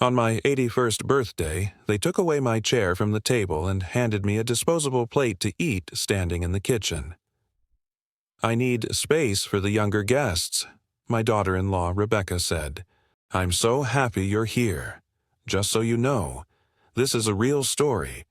On my 81st birthday, they took away my chair from the table and handed me a disposable plate to eat standing in the kitchen. "I need space for the younger guests," my daughter-in-law Rebecca said. "I'm so happy you're here. Just so you know, this is a real story,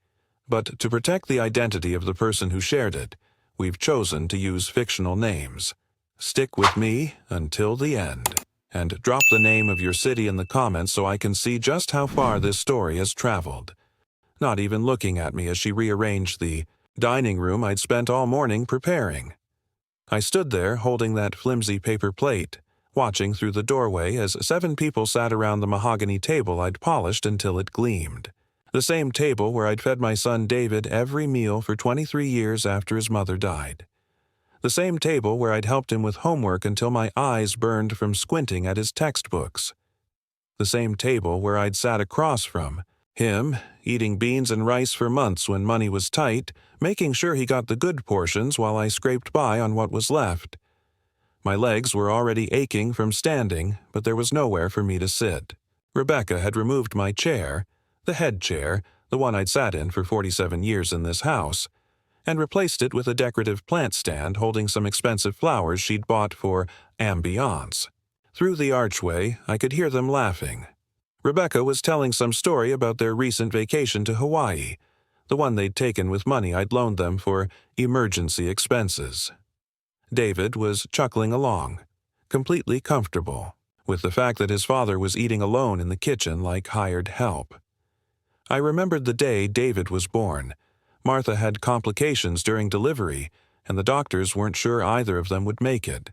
but to protect the identity of the person who shared it, we've chosen to use fictional names. Stick with me until the end, and drop the name of your city in the comments so I can see just how far this story has traveled." Not even looking at me as she rearranged the dining room I'd spent all morning preparing. I stood there holding that flimsy paper plate, watching through the doorway as 7 people sat around the mahogany table I'd polished until it gleamed. The same table where I'd fed my son David every meal for 23 years after his mother died. The same table where I'd helped him with homework until my eyes burned from squinting at his textbooks. The same table where I'd sat across from him, eating beans and rice for months when money was tight, making sure he got the good portions while I scraped by on what was left. My legs were already aching from standing, but there was nowhere for me to sit. Rebecca had removed my chair, the head chair, the one I'd sat in for 47 years in this house, and replaced it with a decorative plant stand holding some expensive flowers she'd bought for ambiance. Through the archway, I could hear them laughing. Rebecca was telling some story about their recent vacation to Hawaii, the one they'd taken with money I'd loaned them for emergency expenses. David was chuckling along, completely comfortable, with the fact that his father was eating alone in the kitchen like hired help. I remembered the day David was born. Martha had complications during delivery, and the doctors weren't sure either of them would make it.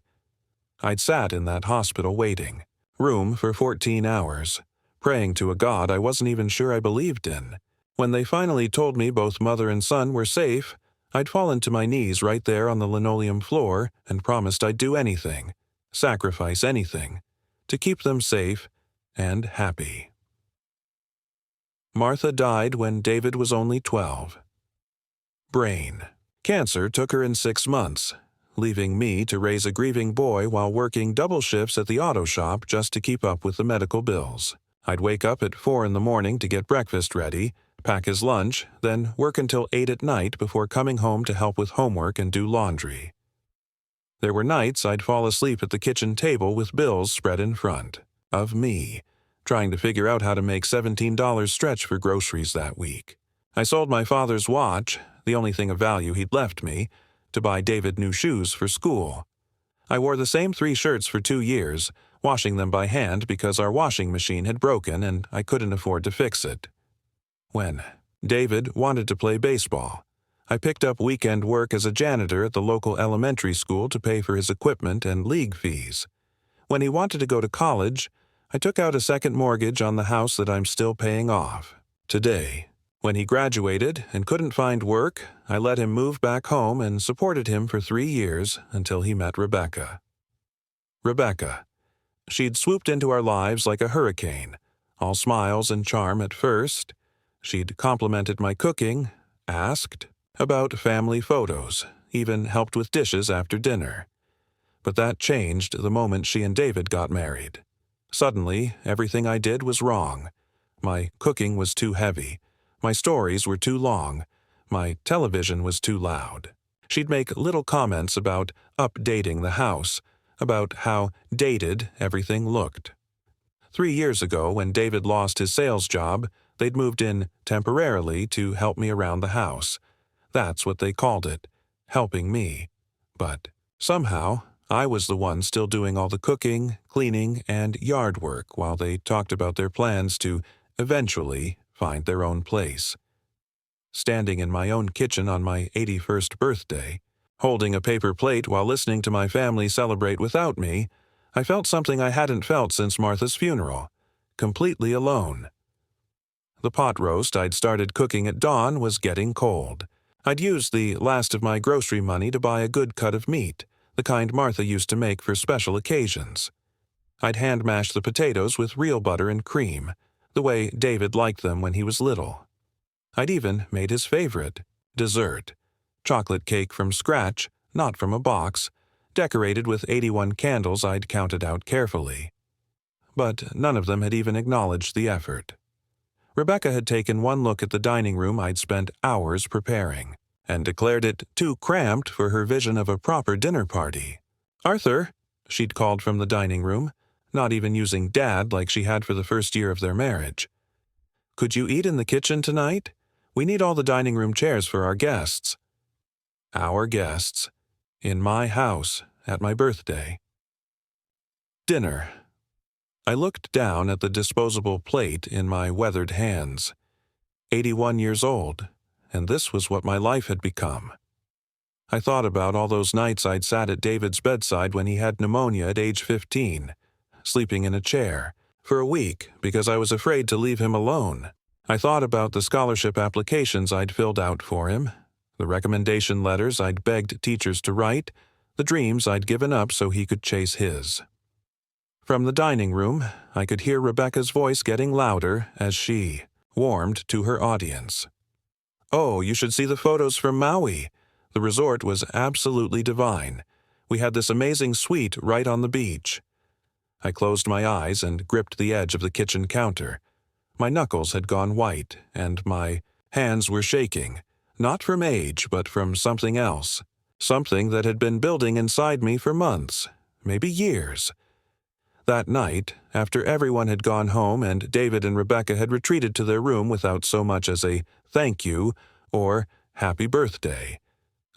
I'd sat in that hospital waiting, room for 14 hours, praying to a God I wasn't even sure I believed in. When they finally told me both mother and son were safe, I'd fallen to my knees right there on the linoleum floor and promised I'd do anything, sacrifice anything, to keep them safe and happy. Martha died when David was only 12. Brain cancer took her in 6 months, leaving me to raise a grieving boy while working double shifts at the auto shop just to keep up with the medical bills. I'd wake up at 4 in the morning to get breakfast ready, pack his lunch, then work until 8 at night before coming home to help with homework and do laundry. There were nights I'd fall asleep at the kitchen table with bills spread in front of me, trying to figure out how to make $17 stretch for groceries that week. I sold my father's watch, the only thing of value he'd left me, to buy David new shoes for school. I wore the same 3 shirts for 2 years, washing them by hand because our washing machine had broken and I couldn't afford to fix it. When David wanted to play baseball, I picked up weekend work as a janitor at the local elementary school to pay for his equipment and league fees. When he wanted to go to college, I took out a second mortgage on the house that I'm still paying off. Today, when he graduated and couldn't find work, I let him move back home and supported him for 3 years until he met Rebecca. Rebecca. She'd swooped into our lives like a hurricane, all smiles and charm at first. She'd complimented my cooking, asked about family photos, even helped with dishes after dinner. But that changed the moment she and David got married. Suddenly, everything I did was wrong. My cooking was too heavy. My stories were too long. My television was too loud. She'd make little comments about updating the house, about how dated everything looked. 3 years ago, when David lost his sales job, they'd moved in temporarily to help me around the house. That's what they called it, helping me. But somehow, I was the one still doing all the cooking, cleaning, and yard work while they talked about their plans to eventually find their own place. Standing in my own kitchen on my 81st birthday, holding a paper plate while listening to my family celebrate without me, I felt something I hadn't felt since Martha's funeral, completely alone. The pot roast I'd started cooking at dawn was getting cold. I'd used the last of my grocery money to buy a good cut of meat, the kind Martha used to make for special occasions. I'd hand-mashed the potatoes with real butter and cream, the way David liked them when he was little. I'd even made his favorite, dessert, chocolate cake from scratch, not from a box, decorated with 81 candles I'd counted out carefully. but none of them had even acknowledged the effort. Rebecca had taken one look at the dining room I'd spent hours preparing, and declared it too cramped for her vision of a proper dinner party. "Arthur," she'd called from the dining room, not even using Dad like she had for the first year of their marriage. "Could you eat in the kitchen tonight? We need all the dining room chairs for our guests." Our guests. In my house, at my birthday. Dinner. I looked down at the disposable plate in my weathered hands. 81 years old, and this was what my life had become. I thought about all those nights I'd sat at David's bedside when he had pneumonia at age 15, sleeping in a chair, for a week because I was afraid to leave him alone. I thought about the scholarship applications I'd filled out for him, the recommendation letters I'd begged teachers to write, the dreams I'd given up so he could chase his. From the dining room, I could hear Rebecca's voice getting louder as she warmed to her audience. "Oh, you should see the photos from Maui. The resort was absolutely divine. We had this amazing suite right on the beach." I closed my eyes and gripped the edge of the kitchen counter. My knuckles had gone white, and my hands were shaking, not from age, but from something else, something that had been building inside me for months, maybe years. That night, after everyone had gone home and David and Rebecca had retreated to their room without so much as a thank you or happy birthday,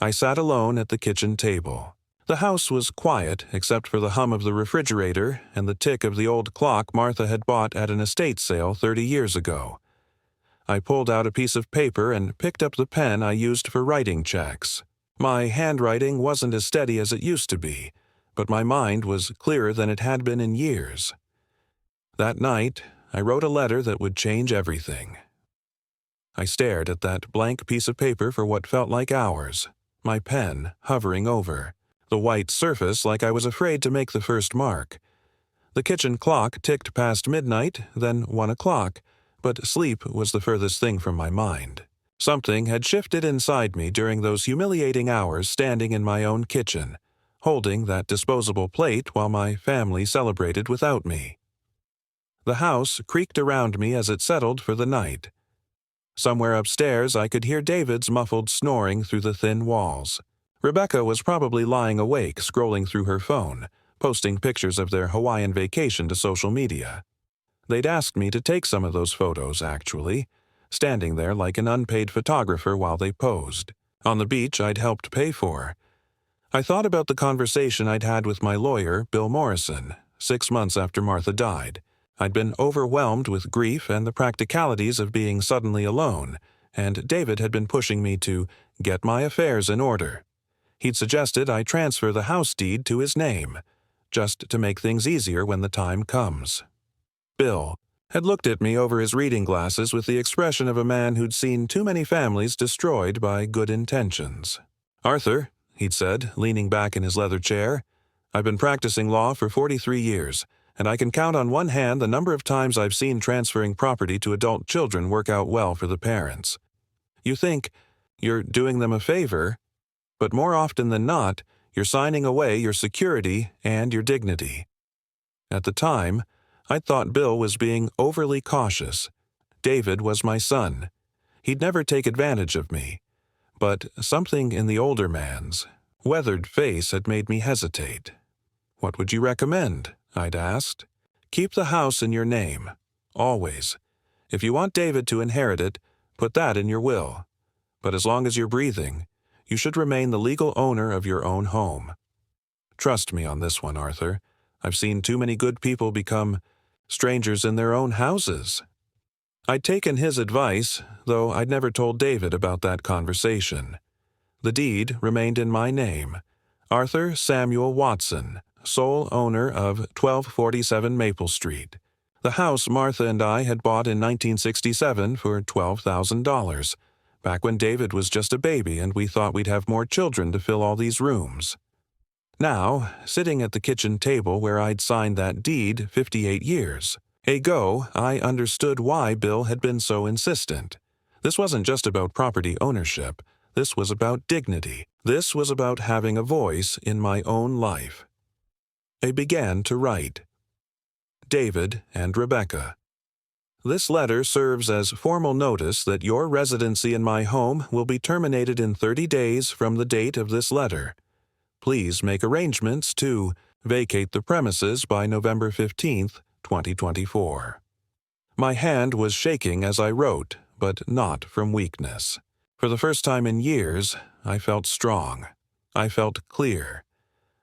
I sat alone at the kitchen table. The house was quiet except for the hum of the refrigerator and the tick of the old clock Martha had bought at an estate sale 30 years ago. I pulled out a piece of paper and picked up the pen I used for writing checks. My handwriting wasn't as steady as it used to be, but my mind was clearer than it had been in years. That night, I wrote a letter that would change everything. I stared at that blank piece of paper for what felt like hours, my pen hovering over, the white surface like I was afraid to make the first mark. The kitchen clock ticked past midnight, then 1 o'clock, but sleep was the furthest thing from my mind. Something had shifted inside me during those humiliating hours standing in my own kitchen, holding that disposable plate while my family celebrated without me. The house creaked around me as it settled for the night. Somewhere upstairs I could hear David's muffled snoring through the thin walls. Rebecca was probably lying awake scrolling through her phone, posting pictures of their Hawaiian vacation to social media. They'd asked me to take some of those photos, actually, standing there like an unpaid photographer while they posed, on the beach I'd helped pay for. I thought about the conversation I'd had with my lawyer, Bill Morrison, 6 months after Martha died. I'd been overwhelmed with grief and the practicalities of being suddenly alone, and David had been pushing me to get my affairs in order. He'd suggested I transfer the house deed to his name, just to make things easier when the time comes. Bill had looked at me over his reading glasses with the expression of a man who'd seen too many families destroyed by good intentions. "Arthur," he'd said, leaning back in his leather chair, "I've been practicing law for 43 years, and I can count on one hand the number of times I've seen transferring property to adult children work out well for the parents. You think you're doing them a favor, but more often than not, you're signing away your security and your dignity." At the time, I thought Bill was being overly cautious. David was my son. He'd never take advantage of me. But something in the older man's weathered face had made me hesitate. "What would you recommend?" I'd asked. "Keep the house in your name. Always. If you want David to inherit it, put that in your will. But as long as you're breathing, you should remain the legal owner of your own home. Trust me on this one, Arthur. I've seen too many good people become strangers in their own houses." I'd taken his advice, though I'd never told David about that conversation. The deed remained in my name, Arthur Samuel Watson, sole owner of 1247 Maple Street. The house Martha and I had bought in 1967 for $12,000, back when David was just a baby and we thought we'd have more children to fill all these rooms. Now, sitting at the kitchen table where I'd signed that deed 58 years ago, I understood why Bill had been so insistent. This wasn't just about property ownership. This was about dignity. This was about having a voice in my own life. I began to write. David and Rebecca. This letter serves as formal notice that your residency in my home will be terminated in 30 days from the date of this letter. Please make arrangements to vacate the premises by November 15, 2024. My hand was shaking as I wrote, but not from weakness. For the first time in years, I felt strong. I felt clear.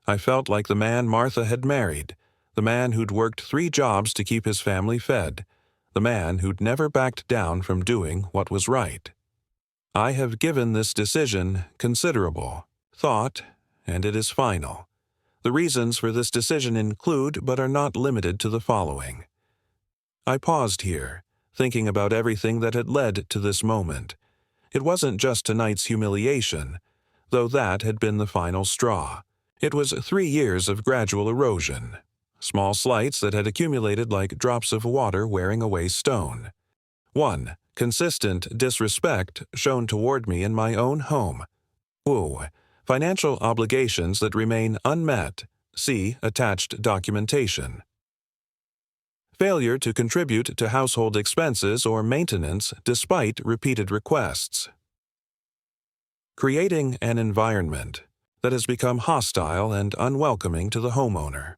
I felt like the man Martha had married, the man who'd worked 3 jobs to keep his family fed, the man who'd never backed down from doing what was right. I have given this decision considerable thought, and it is final. The reasons for this decision include, but are not limited to, the following. I paused here, thinking about everything that had led to this moment. It wasn't just tonight's humiliation, though that had been the final straw. It was 3 years of gradual erosion. Small slights that had accumulated like drops of water wearing away stone. 1. Consistent disrespect shown toward me in my own home. 2. Financial obligations that remain unmet. See attached documentation. Failure to contribute to household expenses or maintenance despite repeated requests. Creating an environment that has become hostile and unwelcoming to the homeowner.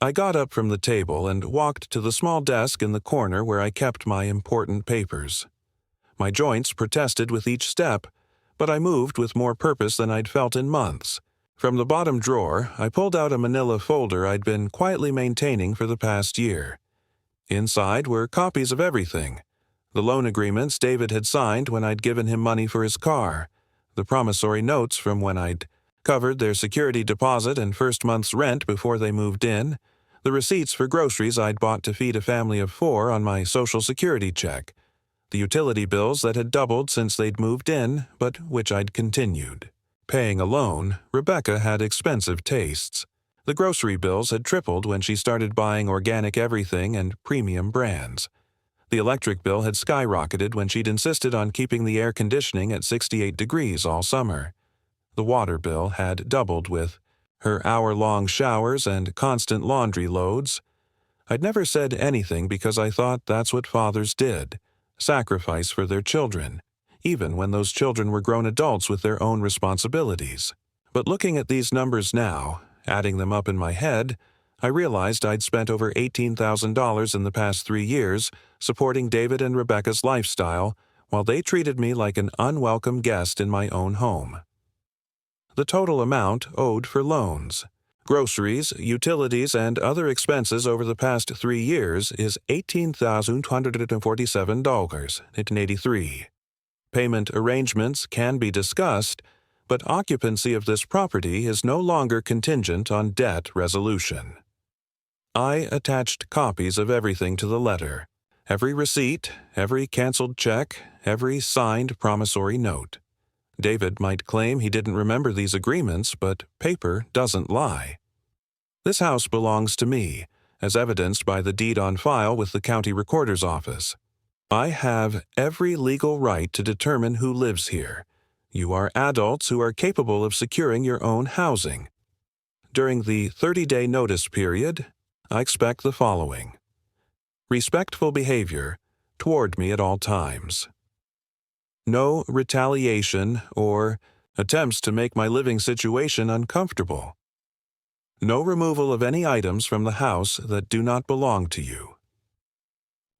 I got up from the table and walked to the small desk in the corner where I kept my important papers. My joints protested with each step, but I moved with more purpose than I'd felt in months. From the bottom drawer, I pulled out a manila folder I'd been quietly maintaining for the past year. Inside were copies of everything. The loan agreements David had signed when I'd given him money for his car, the promissory notes from when I'd covered their security deposit and first month's rent before they moved in, the receipts for groceries I'd bought to feed a family of 4 on my Social Security check, the utility bills that had doubled since they'd moved in, but which I'd continued paying alone. Rebecca had expensive tastes. The grocery bills had tripled when she started buying organic everything and premium brands. The electric bill had skyrocketed when she'd insisted on keeping the air conditioning at 68 degrees all summer. The water bill had doubled with her hour-long showers and constant laundry loads. I'd never said anything because I thought that's what fathers did, sacrifice for their children, even when those children were grown adults with their own responsibilities. But looking at these numbers now, adding them up in my head, I realized I'd spent over $18,000 in the past 3 years supporting David and Rebecca's lifestyle while they treated me like an unwelcome guest in my own home. The total amount owed for loans, groceries, utilities, and other expenses over the past 3 years is $18,247.83. Payment arrangements can be discussed, but occupancy of this property is no longer contingent on debt resolution. I attached copies of everything to the letter, every receipt, every canceled check, every signed promissory note. David might claim he didn't remember these agreements, but paper doesn't lie. This house belongs to me, as evidenced by the deed on file with the county recorder's office. I have every legal right to determine who lives here. You are adults who are capable of securing your own housing. During the 30-day notice period, I expect the following: respectful behavior toward me at all times. No retaliation or attempts to make my living situation uncomfortable. No removal of any items from the house that do not belong to you.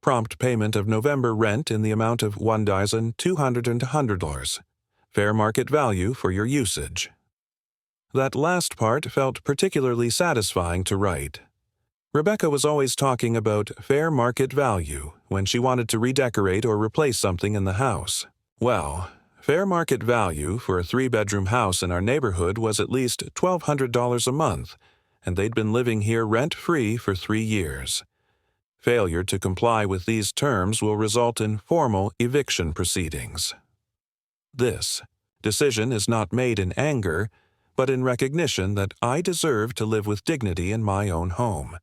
Prompt payment of November rent in the amount of $1,200. Fair market value for your usage. That last part felt particularly satisfying to write. Rebecca was always talking about fair market value when she wanted to redecorate or replace something in the house. Well, fair market value for a 3-bedroom house in our neighborhood was at least $1,200 a month, and they'd been living here rent-free for 3 years. Failure to comply with these terms will result in formal eviction proceedings. This decision is not made in anger, but in recognition that I deserve to live with dignity in my own home.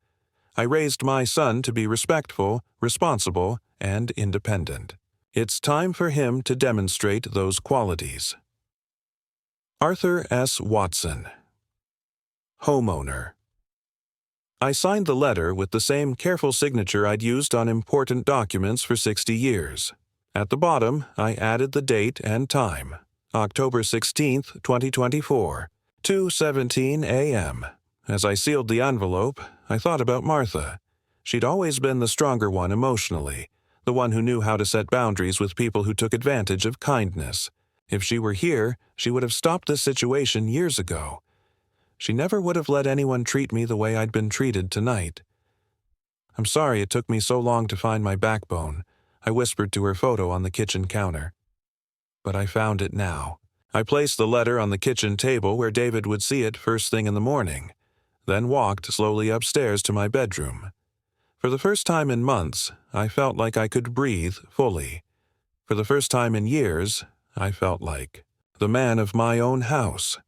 I raised my son to be respectful, responsible, and independent. It's time for him to demonstrate those qualities. Arthur S. Watson, homeowner. I signed the letter with the same careful signature I'd used on important documents for 60 years. At the bottom, I added the date and time, October 16th, 2024, 2:17 a.m. As I sealed the envelope, I thought about Martha. She'd always been the stronger one emotionally, the one who knew how to set boundaries with people who took advantage of kindness. If she were here, she would have stopped this situation years ago. She never would have let anyone treat me the way I'd been treated tonight. "I'm sorry it took me so long to find my backbone," I whispered to her photo on the kitchen counter. But I found it now. I placed the letter on the kitchen table where David would see it first thing in the morning, then walked slowly upstairs to my bedroom. For the first time in months, I felt like I could breathe fully. For the first time in years, I felt like the man of my own house.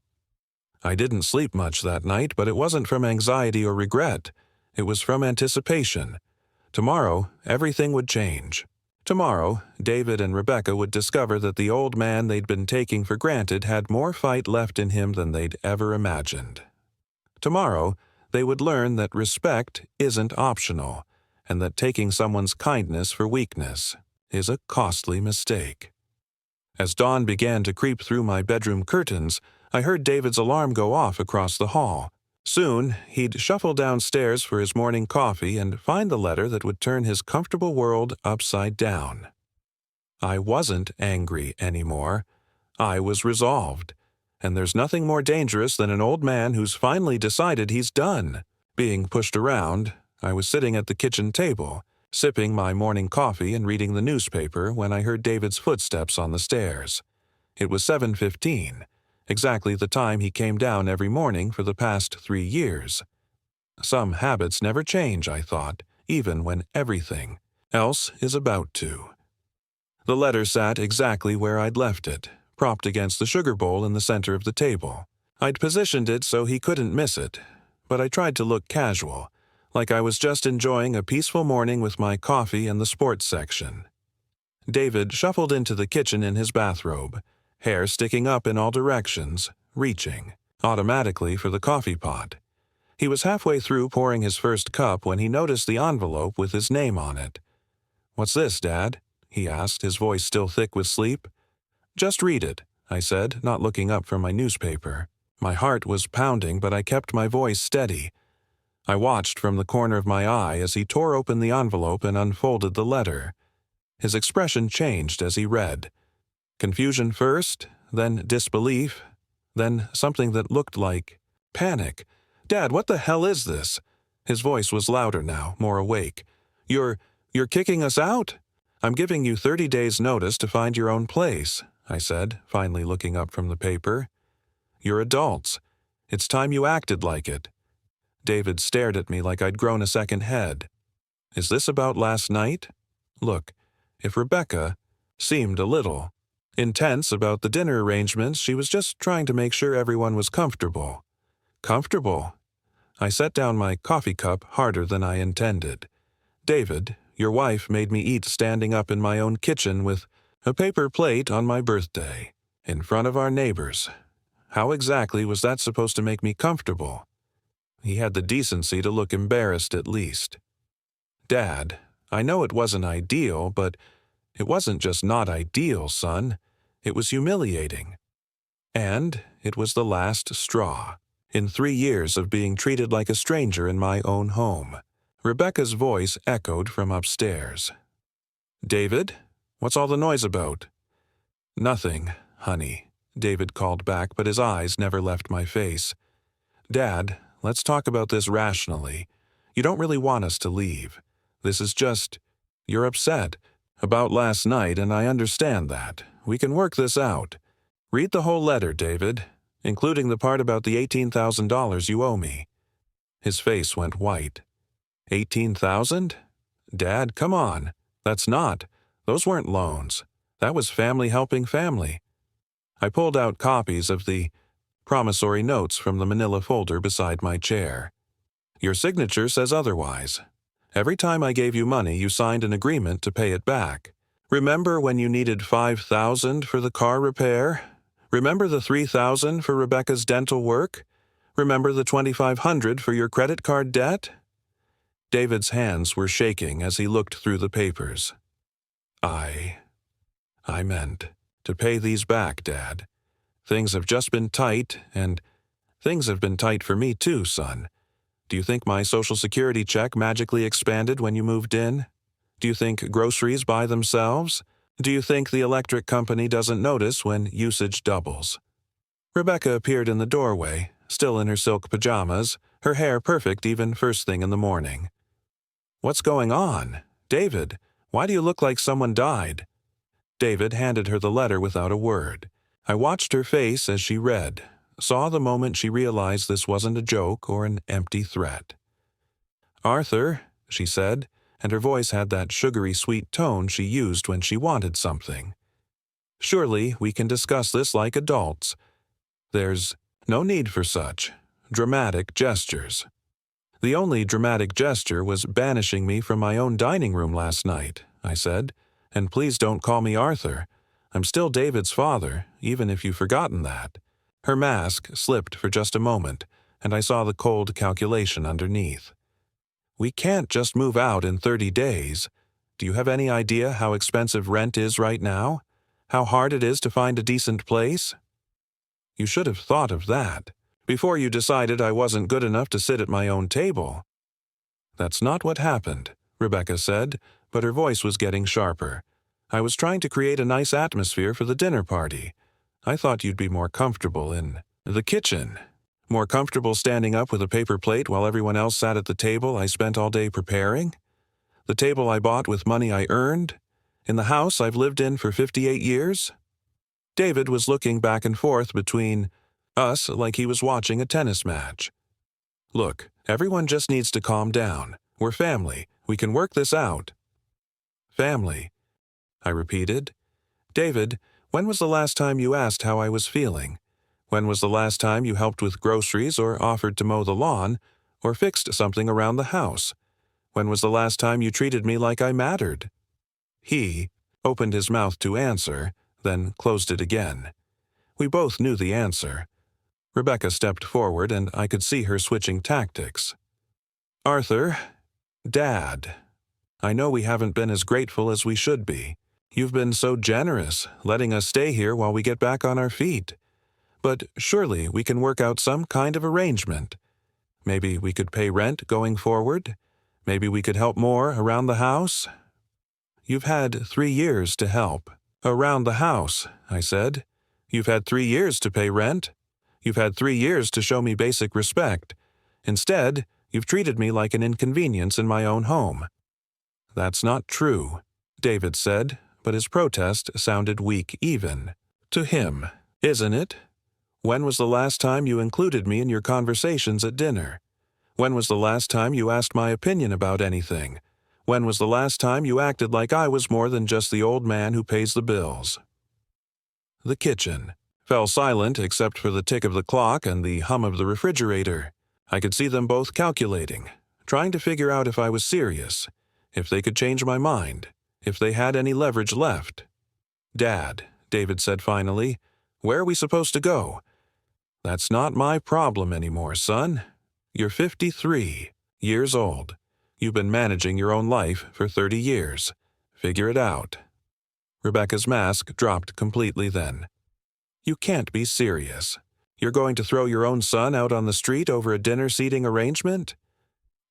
I didn't sleep much that night, but it wasn't from anxiety or regret. It was from anticipation. Tomorrow, everything would change. Tomorrow, David and Rebecca would discover that the old man they'd been taking for granted had more fight left in him than they'd ever imagined. Tomorrow, they would learn that respect isn't optional, and that taking someone's kindness for weakness is a costly mistake. As dawn began to creep through my bedroom curtains, I heard David's alarm go off across the hall. Soon, he'd shuffle downstairs for his morning coffee and find the letter that would turn his comfortable world upside down. I wasn't angry anymore. I was resolved. And there's nothing more dangerous than an old man who's finally decided he's done. Being pushed around, I was sitting at the kitchen table, sipping my morning coffee and reading the newspaper when I heard David's footsteps on the stairs. It was 7:15. Exactly the time he came down every morning for the past 3 years. Some habits never change, I thought, even when everything else is about to. The letter sat exactly where I'd left it, propped against the sugar bowl in the center of the table. I'd positioned it so he couldn't miss it, but I tried to look casual, like I was just enjoying a peaceful morning with my coffee in the sports section. David shuffled into the kitchen in his bathrobe, hair sticking up in all directions, reaching automatically for the coffee pot. He was halfway through pouring his first cup when he noticed the envelope with his name on it. "What's this, Dad?" he asked, his voice still thick with sleep. "Just read it," I said, not looking up from my newspaper. My heart was pounding, but I kept my voice steady. I watched from the corner of my eye as he tore open the envelope and unfolded the letter. His expression changed as he read. Confusion first, then disbelief, then something that looked like panic. "Dad, what the hell is this?" His voice was louder now, more awake. You're kicking us out? I'm giving you 30 days' notice to find your own place," I said, finally looking up from the paper. "You're adults. It's time you acted like it." David stared at me like I'd grown a second head. "Is this about last night?" Look, if Rebecca seemed a little intense about the dinner arrangements, she was just trying to make sure everyone was comfortable. Comfortable? I set down my coffee cup harder than I intended. "David, your wife made me eat standing up in my own kitchen with a paper plate on my birthday, in front of our neighbors. How exactly was that supposed to make me comfortable?" He had the decency to look embarrassed at least. "Dad, I know it wasn't ideal, but it wasn't just not ideal, son. It was humiliating. And it was the last straw. In 3 years of being treated like a stranger in my own home." Rebecca's voice echoed from upstairs. "David, what's all the noise about?" "Nothing, honey," David called back, but his eyes never left my face. "Dad, let's talk about this rationally. You don't really want us to leave. This is just, you're upset about last night, and I understand that. We can work this out. Read the whole letter, David, including the part about the $18,000 you owe me." His face went white. 18,000? Dad, come on. Those weren't loans. That was family helping family. I pulled out copies of the promissory notes from the manila folder beside my chair. "Your signature says otherwise. Every time I gave you money, you signed an agreement to pay it back. Remember when you needed $5,000 for the car repair? Remember the $3,000 for Rebecca's dental work? Remember the $2,500 for your credit card debt? David's hands were shaking as he looked through the papers. I meant to pay these back, Dad. Things have just been tight, and things have been tight for me too, son. Do you think my Social Security check magically expanded when you moved in? Do you think groceries buy themselves? Do you think the electric company doesn't notice when usage doubles? Rebecca appeared in the doorway, still in her silk pajamas, her hair perfect even first thing in the morning. What's going on? David, why do you look like someone died? David handed her the letter without a word. I watched her face as she read, saw the moment she realized this wasn't a joke or an empty threat. Arthur, she said, and her voice had that sugary sweet tone she used when she wanted something. Surely we can discuss this like adults. There's no need for such dramatic gestures. The only dramatic gesture was banishing me from my own dining room last night, I said, and please don't call me Arthur. I'm still David's father, even if you've forgotten that. Her mask slipped for just a moment, and I saw the cold calculation underneath. We can't just move out in 30 days. Do you have any idea how expensive rent is right now? How hard it is to find a decent place? You should have thought of that before you decided I wasn't good enough to sit at my own table. That's not what happened, Rebecca said, but her voice was getting sharper. I was trying to create a nice atmosphere for the dinner party. I thought you'd be more comfortable in the kitchen. More comfortable standing up with a paper plate while everyone else sat at the table I spent all day preparing? The table I bought with money I earned? In the house I've lived in for 58 years? David was looking back and forth between us like he was watching a tennis match. Look, everyone just needs to calm down. We're family. We can work this out. Family, I repeated. David, when was the last time you asked how I was feeling? When was the last time you helped with groceries or offered to mow the lawn or fixed something around the house? When was the last time you treated me like I mattered? He opened his mouth to answer, then closed it again. We both knew the answer. Rebecca stepped forward, and I could see her switching tactics. Arthur, Dad, I know we haven't been as grateful as we should be. You've been so generous, letting us stay here while we get back on our feet. But surely we can work out some kind of arrangement. Maybe we could pay rent going forward. Maybe we could help more around the house. You've had 3 years to help. Around the house, I said. You've had 3 years to pay rent. You've had 3 years to show me basic respect. Instead, you've treated me like an inconvenience in my own home. That's not true, David said, but his protest sounded weak even. To him, isn't it? When was the last time you included me in your conversations at dinner? When was the last time you asked my opinion about anything? When was the last time you acted like I was more than just the old man who pays the bills? The kitchen fell silent except for the tick of the clock and the hum of the refrigerator. I could see them both calculating, trying to figure out if I was serious, if they could change my mind, if they had any leverage left. Dad, David said finally, where are we supposed to go? That's not my problem anymore, son. You're 53 years old. You've been managing your own life for 30 years. Figure it out. Rebecca's mask dropped completely then. You can't be serious. You're going to throw your own son out on the street over a dinner seating arrangement?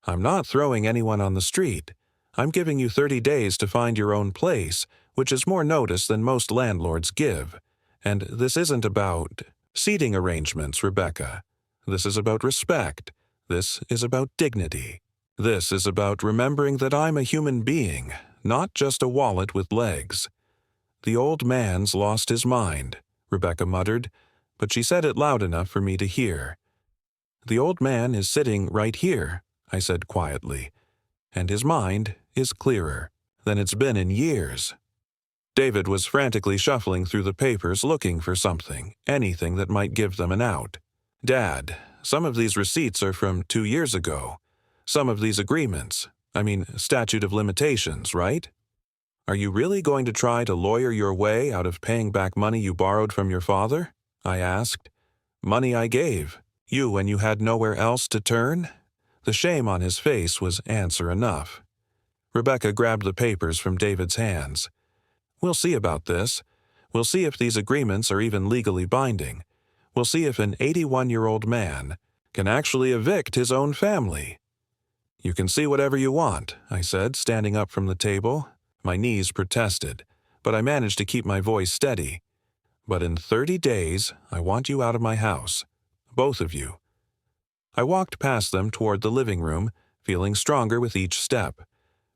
I'm not throwing anyone on the street. I'm giving you 30 days to find your own place, which is more notice than most landlords give. And this isn't about seating arrangements, Rebecca. This is about respect. This is about dignity. This is about remembering that I'm a human being, not just a wallet with legs. The old man's lost his mind, Rebecca muttered, but she said it loud enough for me to hear. The old man is sitting right here, I said quietly, and his mind is clearer than it's been in years. David was frantically shuffling through the papers looking for something, anything that might give them an out. Dad, some of these receipts are from 2 years ago. Some of these agreements, statute of limitations, right? Are you really going to try to lawyer your way out of paying back money you borrowed from your father? I asked. Money I gave. You when you had nowhere else to turn? The shame on his face was answer enough. Rebecca grabbed the papers from David's hands. We'll see about this. We'll see if these agreements are even legally binding. We'll see if an 81-year-old man can actually evict his own family. You can see whatever you want, I said, standing up from the table. My knees protested, but I managed to keep my voice steady. But in 30 days, I want you out of my house. Both of you. I walked past them toward the living room, feeling stronger with each step.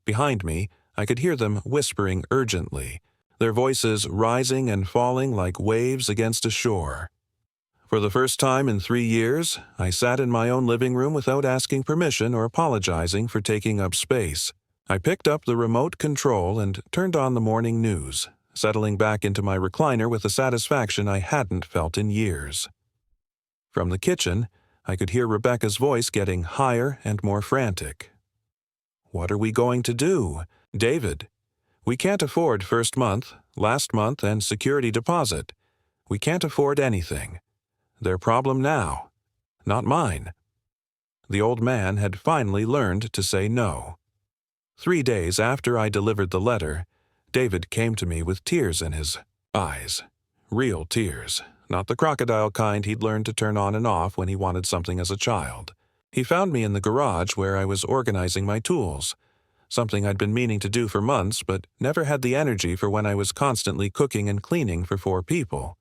Behind me, I could hear them whispering urgently, their voices rising and falling like waves against a shore. For the first time in 3 years, I sat in my own living room without asking permission or apologizing for taking up space. I picked up the remote control and turned on the morning news, settling back into my recliner with a satisfaction I hadn't felt in years. From the kitchen, I could hear Rebecca's voice getting higher and more frantic. What are we going to do? David, we can't afford first month, last month, and security deposit. We can't afford anything. Their problem now, not mine. The old man had finally learned to say no. 3 days after I delivered the letter, David came to me with tears in his eyes. Real tears, not the crocodile kind he'd learned to turn on and off when he wanted something as a child. He found me in the garage where I was organizing my tools, something I'd been meaning to do for months but never had the energy for when I was constantly cooking and cleaning for 4 people.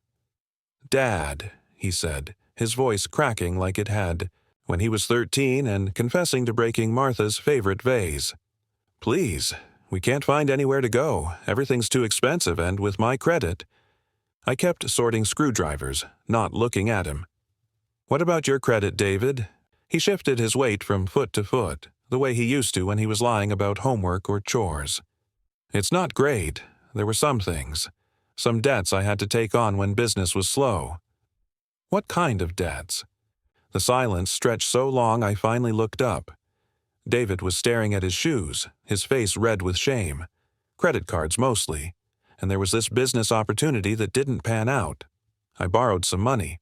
Dad, he said, his voice cracking like it had when he was 13 and confessing to breaking Martha's favorite vase. Please, we can't find anywhere to go. Everything's too expensive, and with my credit. I kept sorting screwdrivers, not looking at him. What about your credit, David? He shifted his weight from foot to foot, the way he used to when he was lying about homework or chores. It's not great. There were some things. Some debts I had to take on when business was slow. What kind of debts? The silence stretched so long I finally looked up. David was staring at his shoes, his face red with shame. Credit cards mostly. And there was this business opportunity that didn't pan out. I borrowed some money.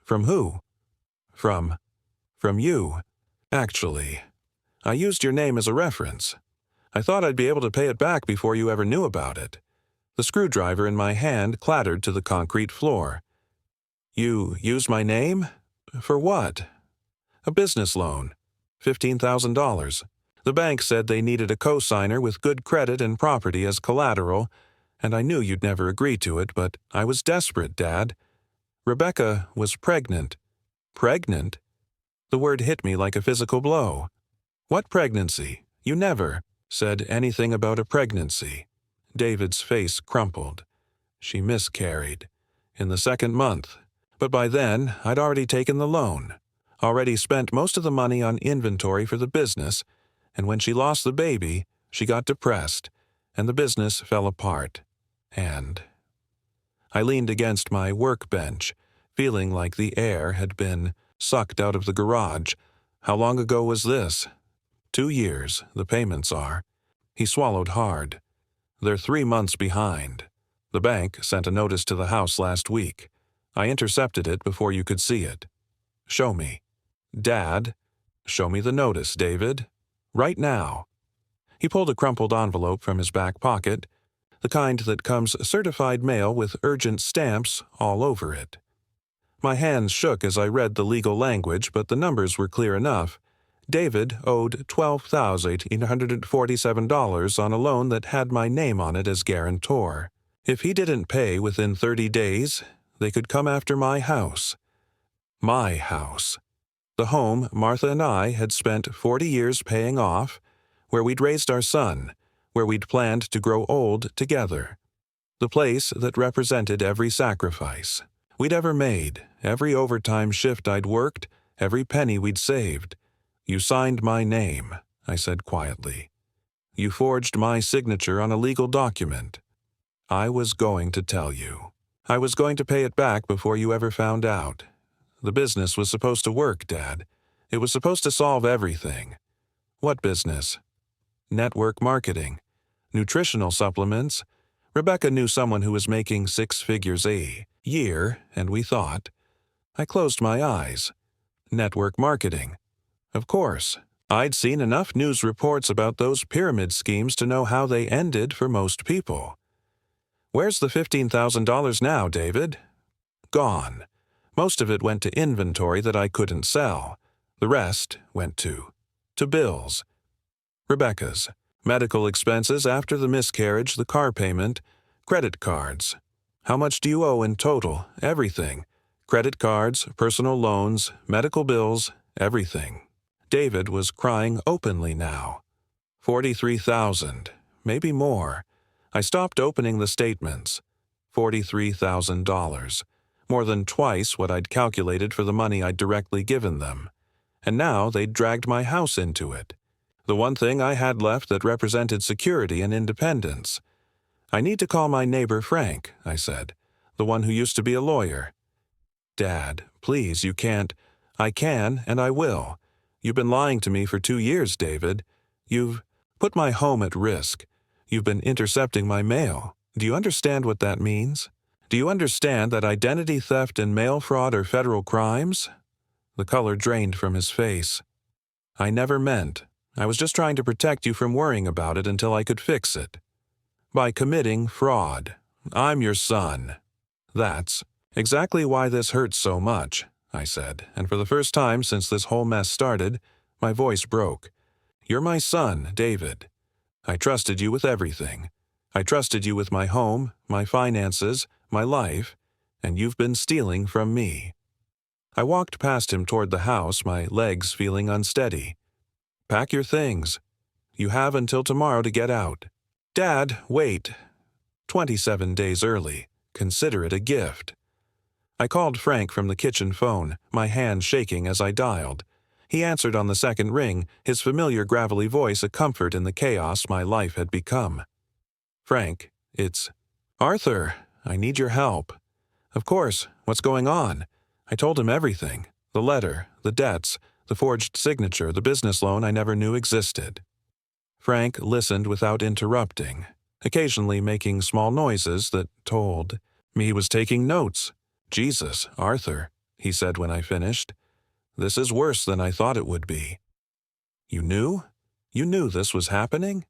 From who? From you. Actually, I used your name as a reference. I thought I'd be able to pay it back before you ever knew about it. The screwdriver in my hand clattered to the concrete floor. You used my name? For what? A business loan. $15,000. The bank said they needed a co-signer with good credit and property as collateral, and I knew you'd never agree to it, but I was desperate, Dad. Rebecca was pregnant. Pregnant? The word hit me like a physical blow. What pregnancy? You never said anything about a pregnancy. David's face crumpled. She miscarried. In the 2nd month. But by then, I'd already taken the loan. Already spent most of the money on inventory for the business, and when she lost the baby, she got depressed, and the business fell apart. And I leaned against my workbench, feeling like the air had been sucked out of the garage. How long ago was this? 2 years, the payments are. He swallowed hard. They're 3 months behind. The bank sent a notice to the house last week. I intercepted it before you could see it. Show me. Dad, show me the notice, David. Right now. He pulled a crumpled envelope from his back pocket, the kind that comes certified mail with urgent stamps all over it. My hands shook as I read the legal language, but the numbers were clear enough. David owed $12,847 on a loan that had my name on it as guarantor. If he didn't pay within 30 days, they could come after my house. My house. The home Martha and I had spent 40 years paying off, where we'd raised our son, where we'd planned to grow old together. The place that represented every sacrifice we'd ever made, every overtime shift I'd worked, every penny we'd saved. You signed my name, I said quietly. You forged my signature on a legal document. I was going to tell you. I was going to pay it back before you ever found out. The business was supposed to work, Dad. It was supposed to solve everything. What business? Network marketing. Nutritional supplements. Rebecca knew someone who was making 6 figures a year, and we thought. I closed my eyes. Network marketing. Of course, I'd seen enough news reports about those pyramid schemes to know how they ended for most people. Where's the $15,000 now, David? Gone. Most of it went to inventory that I couldn't sell. The rest went to bills. Rebecca's. Medical expenses after the miscarriage, the car payment, credit cards. How much do you owe in total? Everything. Credit cards, personal loans, medical bills, everything. David was crying openly now. 43,000, maybe more. I stopped opening the statements. $43,000. More than twice what I'd calculated for the money I'd directly given them. And now they'd dragged my house into it. The one thing I had left that represented security and independence. I need to call my neighbor Frank, I said, the one who used to be a lawyer. Dad, please, you can't. I can, and I will. You've been lying to me for 2 years, David. You've put my home at risk. You've been intercepting my mail. Do you understand what that means? Do you understand that identity theft and mail fraud are federal crimes? The color drained from his face. I never meant. I was just trying to protect you from worrying about it until I could fix it. By committing fraud. I'm your son. That's exactly why this hurts so much, I said, and for the first time since this whole mess started, my voice broke. You're my son, David. I trusted you with everything. I trusted you with my home, my finances, my life, and you've been stealing from me. I walked past him toward the house, my legs feeling unsteady. Pack your things. You have until tomorrow to get out. Dad, wait. 27 days early. Consider it a gift. I called Frank from the kitchen phone, my hand shaking as I dialed. He answered on the second ring, his familiar gravelly voice a comfort in the chaos my life had become. Frank, it's Arthur. I need your help. Of course, what's going on? I told him everything. The letter, the debts, the forged signature, the business loan I never knew existed. Frank listened without interrupting, occasionally making small noises that told me he was taking notes. Jesus, Arthur, he said when I finished. This is worse than I thought it would be. You knew? You knew this was happening?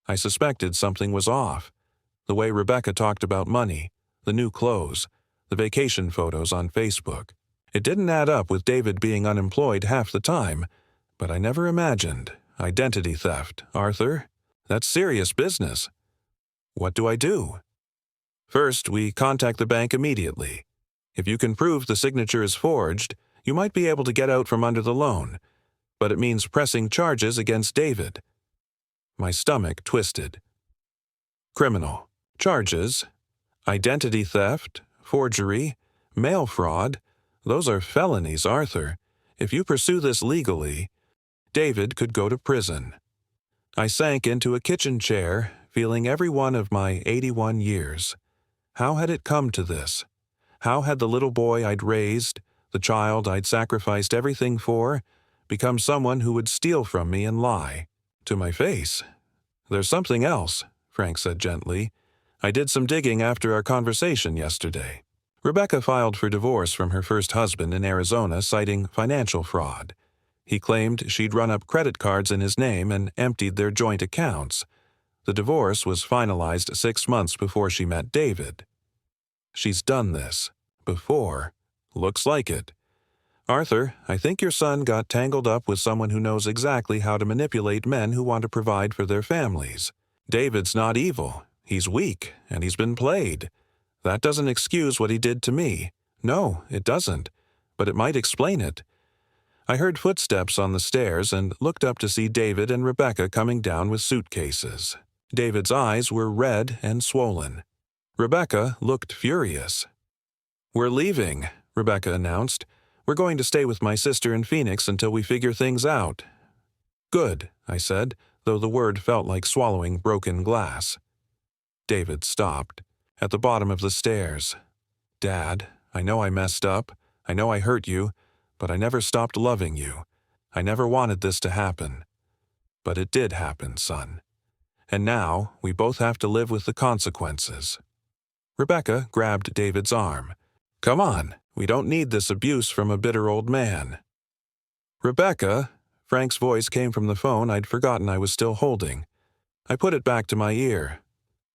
I suspected something was off. The way Rebecca talked about money, the new clothes, the vacation photos on Facebook. It didn't add up with David being unemployed half the time, but I never imagined. Identity theft, Arthur. That's serious business. What do I do? First, we contact the bank immediately. If you can prove the signature is forged, you might be able to get out from under the loan, but it means pressing charges against David. My stomach twisted. Criminal. Charges. Identity theft, forgery, mail fraud. Those are felonies, Arthur. If you pursue this legally, David could go to prison. I sank into a kitchen chair, feeling every one of my 81 years. How had it come to this? How had the little boy I'd raised, the child I'd sacrificed everything for, become someone who would steal from me and lie? To my face. There's something else, Frank said gently. I did some digging after our conversation yesterday. Rebecca filed for divorce from her first husband in Arizona, citing financial fraud. He claimed she'd run up credit cards in his name and emptied their joint accounts. The divorce was finalized 6 months before she met David. She's done this. Before. Looks like it. Arthur, I think your son got tangled up with someone who knows exactly how to manipulate men who want to provide for their families. David's not evil. He's weak, and he's been played. That doesn't excuse what he did to me. No, it doesn't. But it might explain it. I heard footsteps on the stairs and looked up to see David and Rebecca coming down with suitcases. David's eyes were red and swollen. Rebecca looked furious. We're leaving, Rebecca announced. We're going to stay with my sister in Phoenix until we figure things out. Good, I said, though the word felt like swallowing broken glass. David stopped. At the bottom of the stairs. Dad, I know I messed up. I know I hurt you, but I never stopped loving you. I never wanted this to happen. But it did happen, son. And now we both have to live with the consequences. Rebecca grabbed David's arm. Come on, we don't need this abuse from a bitter old man. Rebecca, Frank's voice came from the phone I'd forgotten I was still holding. I put it back to my ear.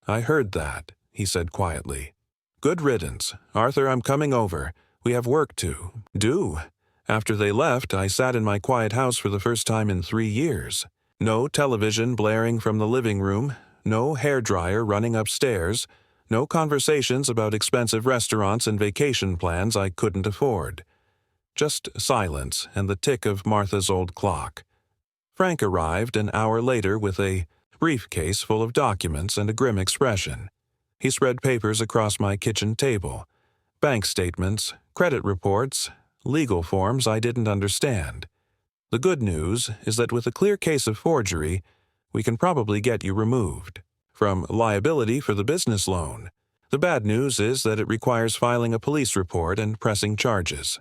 I heard that, he said quietly. Good riddance. Arthur, I'm coming over. We have work to do. After they left, I sat in my quiet house for the first time in 3 years. No television blaring from the living room, no hairdryer running upstairs, no conversations about expensive restaurants and vacation plans I couldn't afford. Just silence and the tick of Martha's old clock. Frank arrived an hour later with a briefcase full of documents and a grim expression. He spread papers across my kitchen table. Bank statements, credit reports, legal forms I didn't understand. The good news is that with a clear case of forgery, we can probably get you removed from liability for the business loan. The bad news is that it requires filing a police report and pressing charges.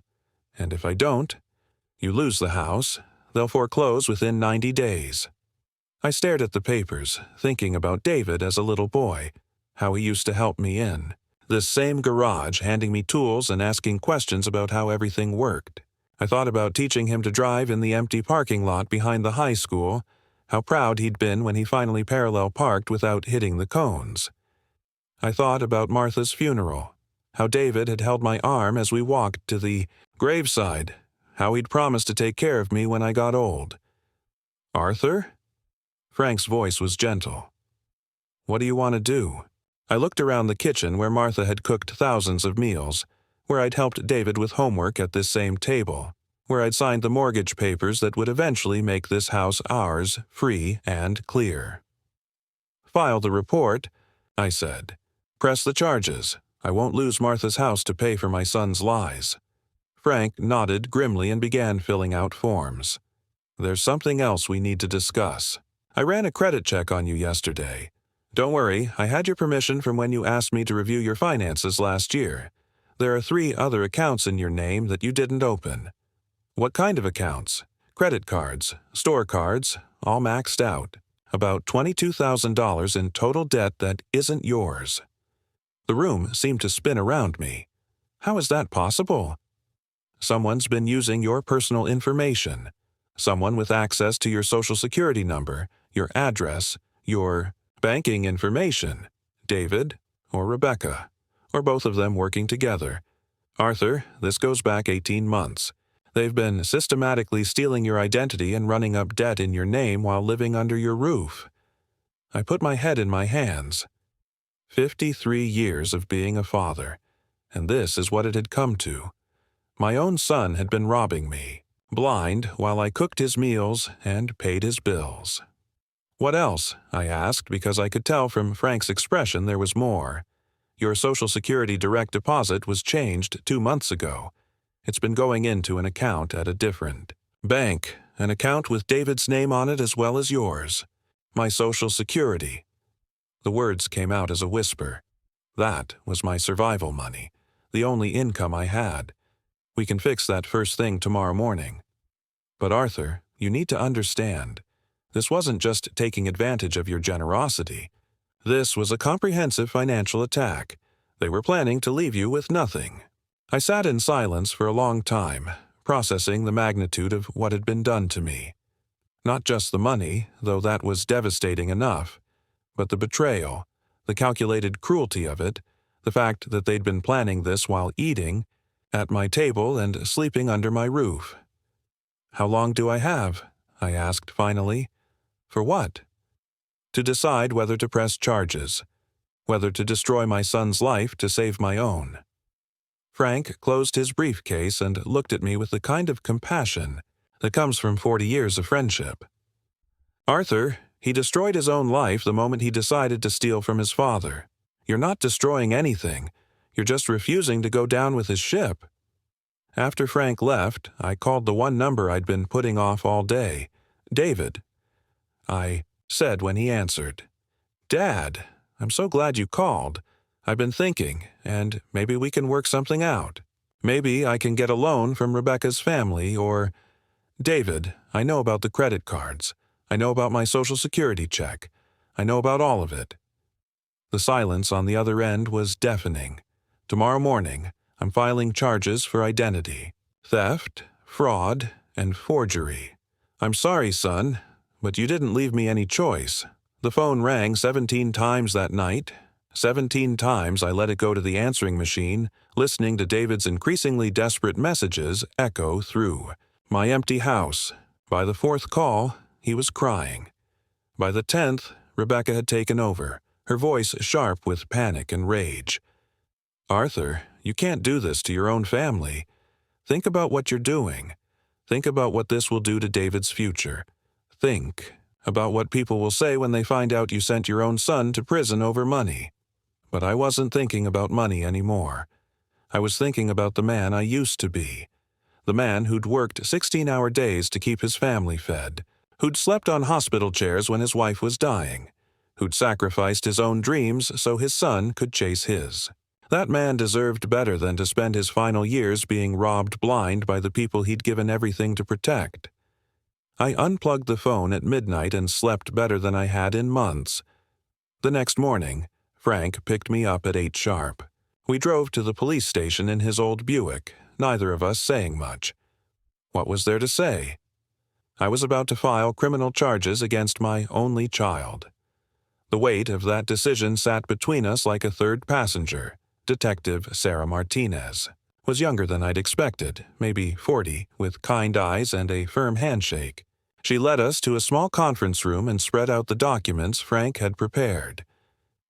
And if I don't, you lose the house. They'll foreclose within 90 days. I stared at the papers, thinking about David as a little boy, how he used to help me in this same garage, handing me tools and asking questions about how everything worked. I thought about teaching him to drive in the empty parking lot behind the high school, how proud he'd been when he finally parallel parked without hitting the cones. I thought about Martha's funeral, how David had held my arm as we walked to the graveside, how he'd promised to take care of me when I got old. Arthur? Frank's voice was gentle. What do you want to do? I looked around the kitchen where Martha had cooked thousands of meals, where I'd helped David with homework at this same table, where I'd signed the mortgage papers that would eventually make this house ours, free and clear. File the report, I said. Press the charges. I won't lose Martha's house to pay for my son's lies. Frank nodded grimly and began filling out forms. There's something else we need to discuss. I ran a credit check on you yesterday. Don't worry, I had your permission from when you asked me to review your finances last year. There are 3 other accounts in your name that you didn't open. What kind of accounts? Credit cards, store cards, all maxed out. About $22,000 in total debt that isn't yours. The room seemed to spin around me. How is that possible? Someone's been using your personal information. Someone with access to your social security number, your address, your banking information. David or Rebecca, or both of them working together. Arthur, this goes back 18 months. They've been systematically stealing your identity and running up debt in your name while living under your roof. I put my head in my hands. 53 years of being a father, and this is what it had come to. My own son had been robbing me, blind while I cooked his meals and paid his bills. What else? I asked, because I could tell from Frank's expression there was more. Your Social Security direct deposit was changed 2 months ago. It's been going into an account at a different bank, an account with David's name on it as well as yours. My Social Security. The words came out as a whisper. That was my survival money, the only income I had. We can fix that first thing tomorrow morning. But Arthur, you need to understand. This wasn't just taking advantage of your generosity. This was a comprehensive financial attack. They were planning to leave you with nothing. I sat in silence for a long time, processing the magnitude of what had been done to me. Not just the money, though that was devastating enough, but the betrayal, the calculated cruelty of it, the fact that they'd been planning this while eating, at my table and sleeping under my roof. How long do I have? I asked finally. For what? To decide whether to press charges, whether to destroy my son's life to save my own. Frank closed his briefcase and looked at me with the kind of compassion that comes from 40 years of friendship. Arthur, he destroyed his own life the moment he decided to steal from his father. You're not destroying anything. You're just refusing to go down with his ship. After Frank left, I called the one number I'd been putting off all day. David. I said when he answered, Dad, I'm so glad you called. I've been thinking, and maybe we can work something out. Maybe I can get a loan from Rebecca's family, or... David, I know about the credit cards. I know about my Social Security check. I know about all of it. The silence on the other end was deafening. Tomorrow morning, I'm filing charges for identity, theft, fraud, and forgery. I'm sorry, son, but you didn't leave me any choice. The phone rang 17 times that night. 17 times I let it go to the answering machine, listening to David's increasingly desperate messages echo through my empty house. By the 4th call, he was crying. By the 10th, Rebecca had taken over, her voice sharp with panic and rage. Arthur, you can't do this to your own family. Think about what you're doing. Think about what this will do to David's future. Think about what people will say when they find out you sent your own son to prison over money. But I wasn't thinking about money anymore. I was thinking about the man I used to be. The man who'd worked 16-hour days to keep his family fed, who'd slept on hospital chairs when his wife was dying, who'd sacrificed his own dreams so his son could chase his. That man deserved better than to spend his final years being robbed blind by the people he'd given everything to protect. I unplugged the phone at midnight and slept better than I had in months. The next morning, Frank picked me up at 8 sharp. We drove to the police station in his old Buick, neither of us saying much. What was there to say? I was about to file criminal charges against my only child. The weight of that decision sat between us like a third passenger. Detective Sarah Martinez was younger than I'd expected, maybe 40, with kind eyes and a firm handshake. She led us to a small conference room and spread out the documents Frank had prepared.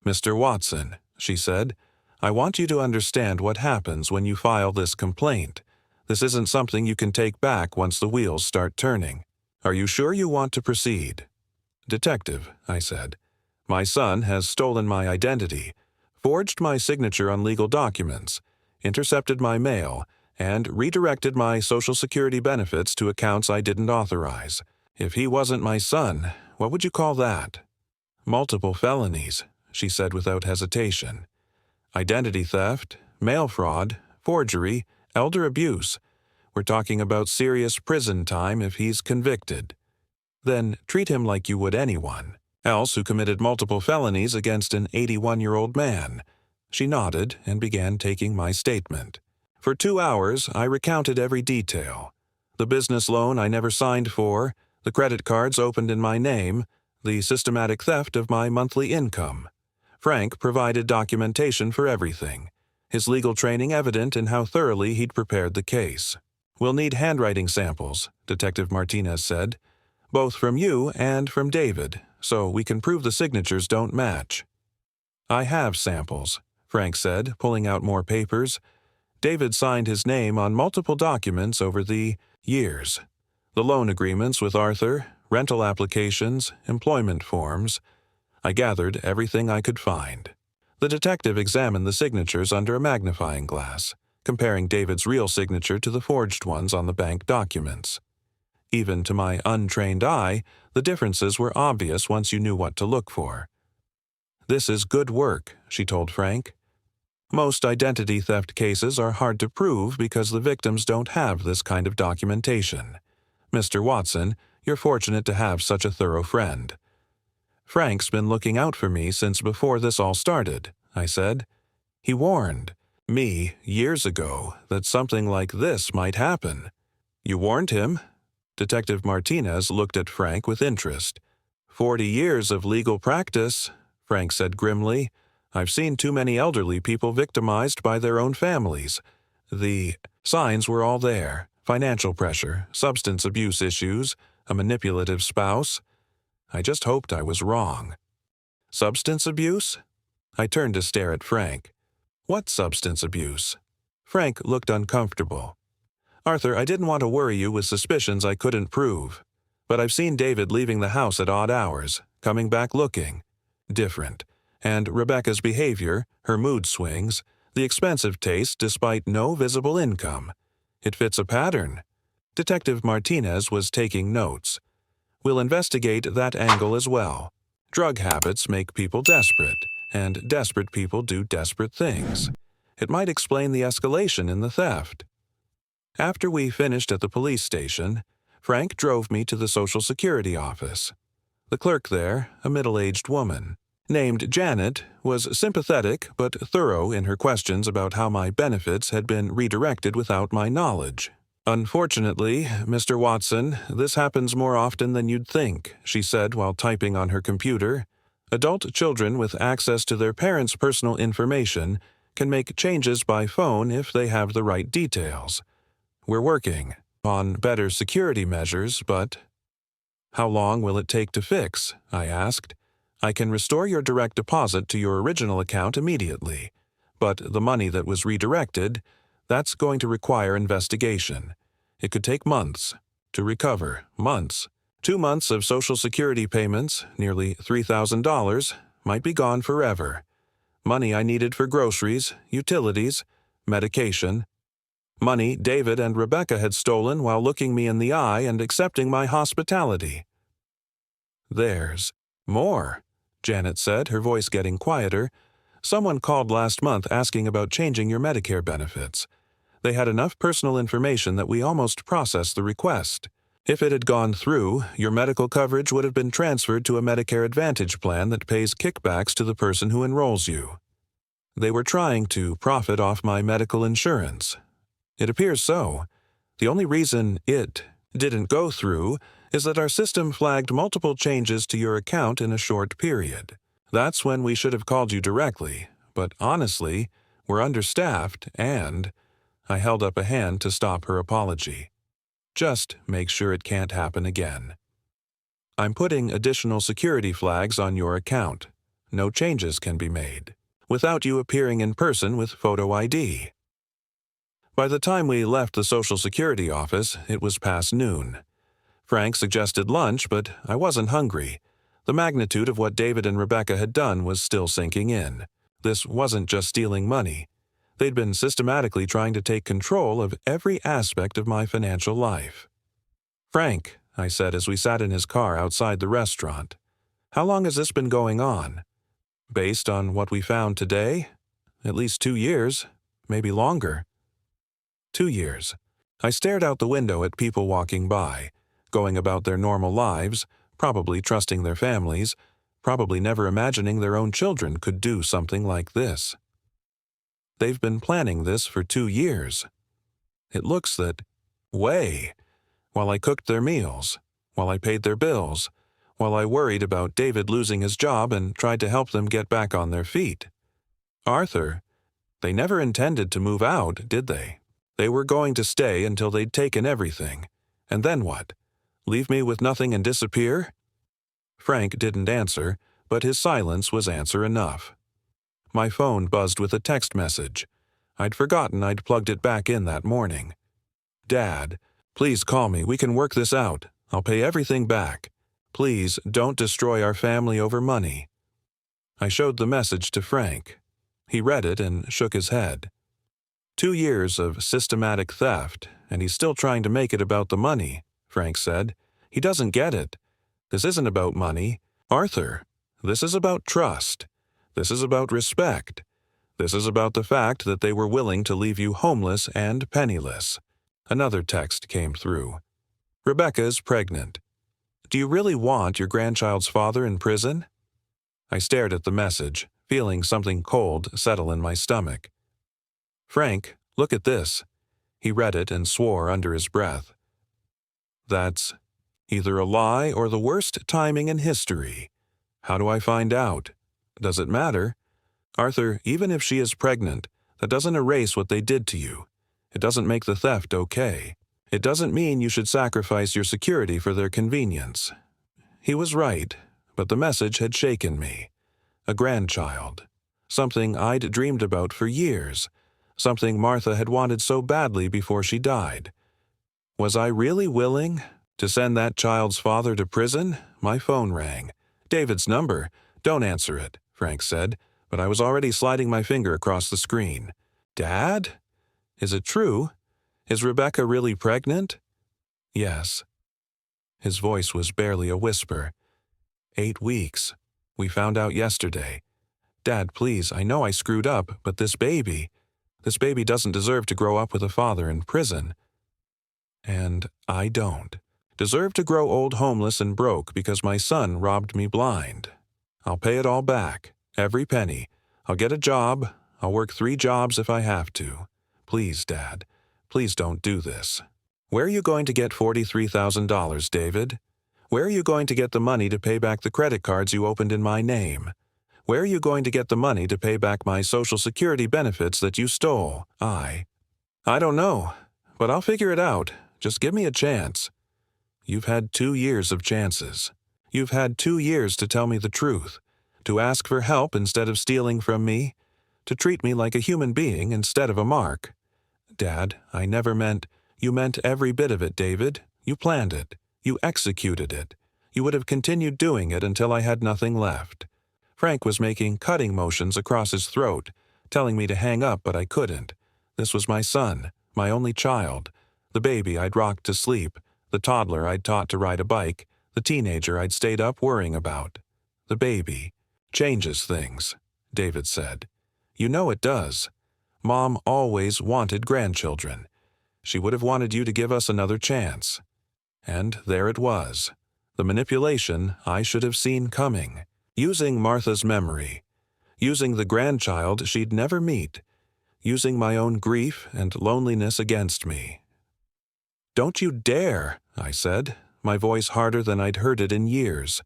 "Mr. Watson," she said, "I want you to understand what happens when you file this complaint. This isn't something you can take back once the wheels start turning. Are you sure you want to proceed?" "Detective," I said, "my son has stolen my identity, forged my signature on legal documents, intercepted my mail, and redirected my Social Security benefits to accounts I didn't authorize. If he wasn't my son, what would you call that?" "Multiple felonies," she said without hesitation. "Identity theft, mail fraud, forgery, elder abuse. We're talking about serious prison time if he's convicted. Then treat him like you would anyone else who committed multiple felonies against an 81-year-old man." She nodded and began taking my statement. For 2 hours, I recounted every detail. The business loan I never signed for, the credit cards opened in my name, the systematic theft of my monthly income. Frank provided documentation for everything, his legal training evident in how thoroughly he'd prepared the case. "We'll need handwriting samples," Detective Martinez said, "both from you and from David, so we can prove the signatures don't match." "I have samples," Frank said, pulling out more papers. "David signed his name on multiple documents over the years. The loan agreements with Arthur, rental applications, employment forms. I gathered everything I could find." The detective examined the signatures under a magnifying glass, comparing David's real signature to the forged ones on the bank documents. Even to my untrained eye, the differences were obvious once you knew what to look for. "This is good work," she told Frank. "Most identity theft cases are hard to prove because the victims don't have this kind of documentation. Mr. Watson, you're fortunate to have such a thorough friend." "Frank's been looking out for me since before this all started," I said. "He warned me years ago that something like this might happen." "You warned him?" Detective Martinez looked at Frank with interest. 40 years of legal practice," Frank said grimly. "I've seen too many elderly people victimized by their own families. The signs were all there: financial pressure, substance abuse issues, a manipulative spouse. I just hoped I was wrong." "Substance abuse?" I turned to stare at Frank. "What substance abuse?" Frank looked uncomfortable. "Arthur, I didn't want to worry you with suspicions I couldn't prove. But I've seen David leaving the house at odd hours, coming back looking different. And Rebecca's behavior, her mood swings, the expensive taste despite no visible income. It fits a pattern." Detective Martinez was taking notes. "We'll investigate that angle as well. Drug habits make people desperate, and desperate people do desperate things. It might explain the escalation in the theft." After we finished at the police station, Frank drove me to the Social Security office. The clerk there, a middle-aged woman named Janet, was sympathetic but thorough in her questions about how my benefits had been redirected without my knowledge. "Unfortunately, Mr. Watson, this happens more often than you'd think," she said while typing on her computer. "Adult children with access to their parents' personal information can make changes by phone if they have the right details. We're working on better security measures, but—" "How long will it take to fix?" I asked. "I can restore your direct deposit to your original account immediately, but the money that was redirected, that's going to require investigation. It could take months to recover, months. 2 months of Social Security payments, nearly $3,000, might be gone forever. Money I needed for groceries, utilities, medication. Money David and Rebecca had stolen while looking me in the eye and accepting my hospitality." "There's more," Janet said, her voice getting quieter. "Someone called last month asking about changing your Medicare benefits. They had enough personal information that we almost processed the request. If it had gone through, your medical coverage would have been transferred to a Medicare Advantage plan that pays kickbacks to the person who enrolls you. They were trying to profit off my medical insurance. It appears so. The only reason it didn't go through is that our system flagged multiple changes to your account in a short period. That's when we should have called you directly, but honestly, we're understaffed and—" I held up a hand to stop her apology. "Just make sure it can't happen again. I'm putting additional security flags on your account. No changes can be made without you appearing in person with photo ID." By the time we left the Social Security office, it was past noon. Frank suggested lunch, but I wasn't hungry. The magnitude of what David and Rebecca had done was still sinking in. This wasn't just stealing money. They'd been systematically trying to take control of every aspect of my financial life. "Frank," I said as we sat in his car outside the restaurant, "how long has this been going on?" "Based on what we found today? At least 2 years, maybe longer." 2 years. I stared out the window at people walking by, going about their normal lives, probably trusting their families, probably never imagining their own children could do something like this. They've been planning this for 2 years. It looks that way. While I cooked their meals, while I paid their bills, while I worried about David losing his job and tried to help them get back on their feet. Arthur, they never intended to move out, did they? They were going to stay until they'd taken everything. And then what? Leave me with nothing and disappear? Frank didn't answer, but his silence was answer enough. My phone buzzed with a text message. I'd forgotten I'd plugged it back in that morning. "Dad, please call me. We can work this out. I'll pay everything back. Please don't destroy our family over money." I showed the message to Frank. He read it and shook his head. 2 years of systematic theft, and he's still trying to make it about the money, Frank said. He doesn't get it. This isn't about money. Arthur, this is about trust. This is about respect. This is about the fact that they were willing to leave you homeless and penniless. Another text came through. "Rebecca's pregnant. Do you really want your grandchild's father in prison?" I stared at the message, feeling something cold settle in my stomach. "Frank, look at this." He read it and swore under his breath. "That's either a lie or the worst timing in history. How do I find out? Does it matter? Arthur, even if she is pregnant, that doesn't erase what they did to you. It doesn't make the theft okay. It doesn't mean you should sacrifice your security for their convenience." He was right, but the message had shaken me. A grandchild. Something I'd dreamed about for years. Something Martha had wanted so badly before she died. Was I really willing to send that child's father to prison? My phone rang. "David's number. Don't answer it," Frank said, but I was already sliding my finger across the screen. "Dad? Is it true? Is Rebecca really pregnant?" "Yes." His voice was barely a whisper. 8 weeks. We found out yesterday. Dad, please, I know I screwed up, but this baby doesn't deserve to grow up with a father in prison. And I don't deserve to grow old homeless and broke because my son robbed me blind. I'll pay it all back, every penny. I'll get a job. I'll work 3 jobs if I have to. Please, Dad, please don't do this." Where are you going to get $43,000, David? Where are you going to get the money to pay back the credit cards you opened in my name? Where are you going to get the money to pay back my Social Security benefits that you stole? I don't know, but I'll figure it out. Just give me a chance. You've had 2 years of chances. You've had 2 years to tell me the truth, to ask for help instead of stealing from me, to treat me like a human being instead of a mark. Dad, I never meant— You meant every bit of it, David. You planned it. You executed it. You would have continued doing it until I had nothing left. Frank was making cutting motions across his throat, telling me to hang up, but I couldn't. This was my son, my only child, the baby I'd rocked to sleep, the toddler I'd taught to ride a bike, the teenager I'd stayed up worrying about. The baby changes things, David said. You know it does. Mom always wanted grandchildren. She would have wanted you to give us another chance. And there it was, the manipulation I should have seen coming, using Martha's memory, using the grandchild she'd never meet, using my own grief and loneliness against me. Don't you dare, I said, my voice harder than I'd heard it in years.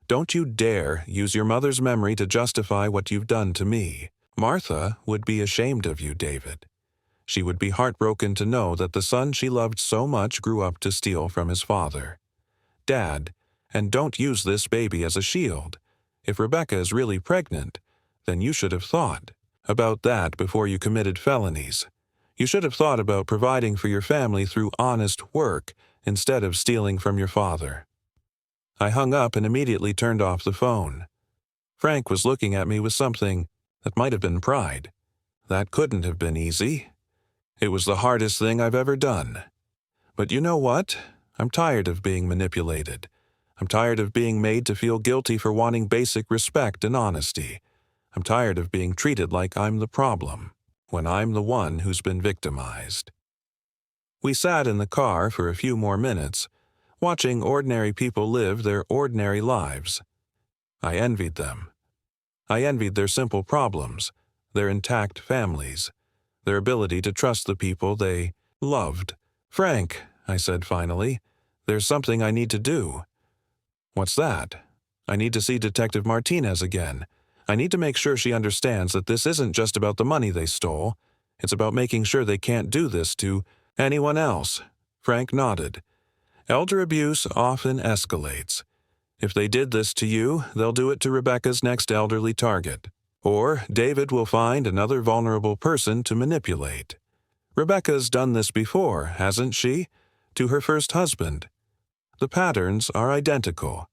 Don't you dare use your mother's memory to justify what you've done to me. Martha would be ashamed of you, David. She would be heartbroken to know that the son she loved so much grew up to steal from his father. Dad, and don't use this baby as a shield. If Rebecca is really pregnant, then you should have thought about that before you committed felonies. You should have thought about providing for your family through honest work instead of stealing from your father. I hung up and immediately turned off the phone. Frank was looking at me with something that might have been pride. That couldn't have been easy. It was the hardest thing I've ever done. But you know what? I'm tired of being manipulated. I'm tired of being made to feel guilty for wanting basic respect and honesty. I'm tired of being treated like I'm the problem, when I'm the one who's been victimized. We sat in the car for a few more minutes, watching ordinary people live their ordinary lives. I envied them. I envied their simple problems, their intact families, their ability to trust the people they loved. Frank, I said finally, there's something I need to do. What's that? I need to see Detective Martinez again. I need to make sure she understands that this isn't just about the money they stole. It's about making sure they can't do this to anyone else. Frank nodded. Elder abuse often escalates. If they did this to you, they'll do it to Rebecca's next elderly target. Or David will find another vulnerable person to manipulate. Rebecca's done this before, hasn't she? To her first husband. The patterns are identical.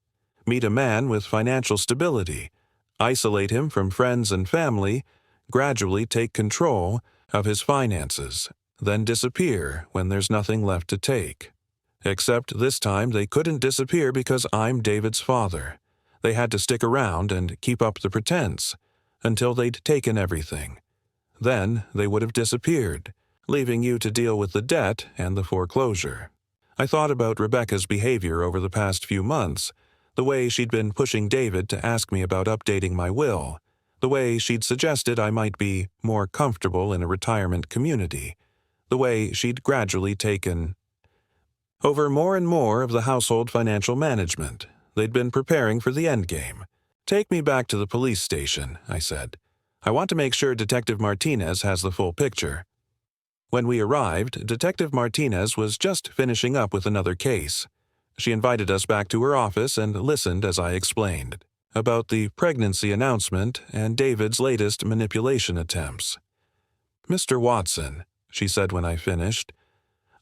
Meet a man with financial stability, isolate him from friends and family, gradually take control of his finances, then disappear when there's nothing left to take. Except this time they couldn't disappear because I'm David's father. They had to stick around and keep up the pretense until they'd taken everything. Then they would have disappeared, leaving you to deal with the debt and the foreclosure. I thought about Rebecca's behavior over the past few months, the way she'd been pushing David to ask me about updating my will, the way she'd suggested I might be more comfortable in a retirement community, the way she'd gradually taken over more and more of the household financial management. They'd been preparing for the endgame. Take me back to the police station, I said. I want to make sure Detective Martinez has the full picture. When we arrived, Detective Martinez was just finishing up with another case. She invited us back to her office and listened as I explained about the pregnancy announcement and David's latest manipulation attempts. Mr. Watson, she said when I finished,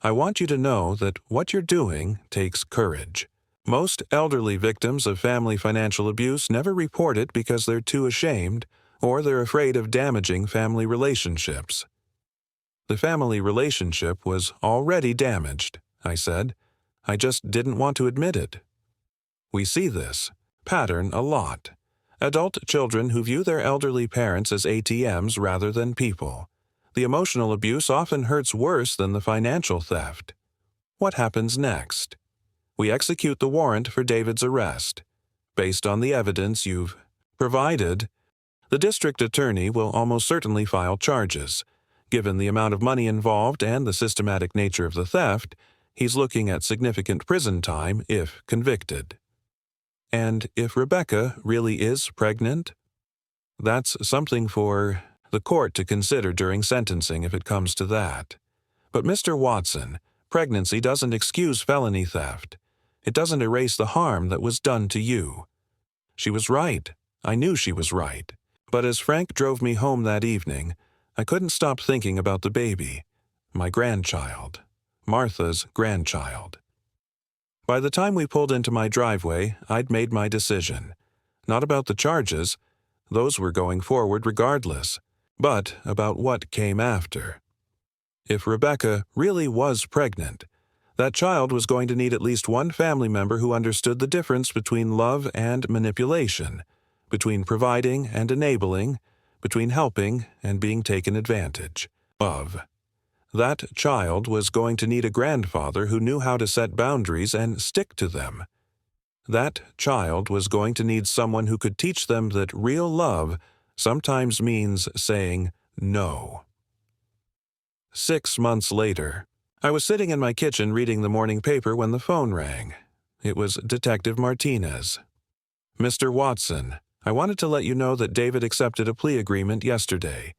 I want you to know that what you're doing takes courage. Most elderly victims of family financial abuse never report it because they're too ashamed or they're afraid of damaging family relationships. The family relationship was already damaged, I said. I just didn't want to admit it. We see this pattern a lot. Adult children who view their elderly parents as ATMs rather than people. The emotional abuse often hurts worse than the financial theft. What happens next? We execute the warrant for David's arrest. Based on the evidence you've provided, the district attorney will almost certainly file charges. Given the amount of money involved and the systematic nature of the theft, he's looking at significant prison time if convicted. And if Rebecca really is pregnant? That's something for the court to consider during sentencing if it comes to that. But Mr. Watson, pregnancy doesn't excuse felony theft. It doesn't erase the harm that was done to you. She was right. I knew she was right. But as Frank drove me home that evening, I couldn't stop thinking about the baby, my grandchild, Martha's grandchild. By the time we pulled into my driveway, I'd made my decision. Not about the charges, those were going forward regardless, but about what came after. If Rebecca really was pregnant, that child was going to need at least one family member who understood the difference between love and manipulation, between providing and enabling, between helping and being taken advantage of. That child was going to need a grandfather who knew how to set boundaries and stick to them. That child was going to need someone who could teach them that real love sometimes means saying no. 6 months later, I was sitting in my kitchen reading the morning paper when the phone rang. It was Detective Martinez. "Mr. Watson, I wanted to let you know that David accepted a plea agreement yesterday.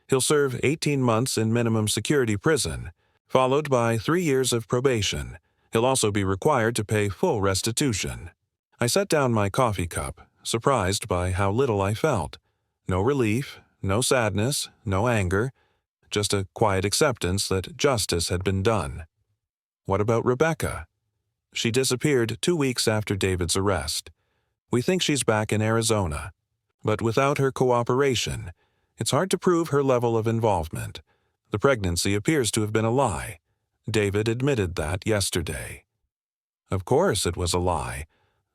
He'll serve 18 months in minimum security prison, followed by 3 years of probation. He'll also be required to pay full restitution." I set down my coffee cup, surprised by how little I felt. No relief, no sadness, no anger, just a quiet acceptance that justice had been done. What about Rebecca? She disappeared 2 weeks after David's arrest. We think she's back in Arizona, but without her cooperation, it's hard to prove her level of involvement. The pregnancy appears to have been a lie. David admitted that yesterday. Of course it was a lie.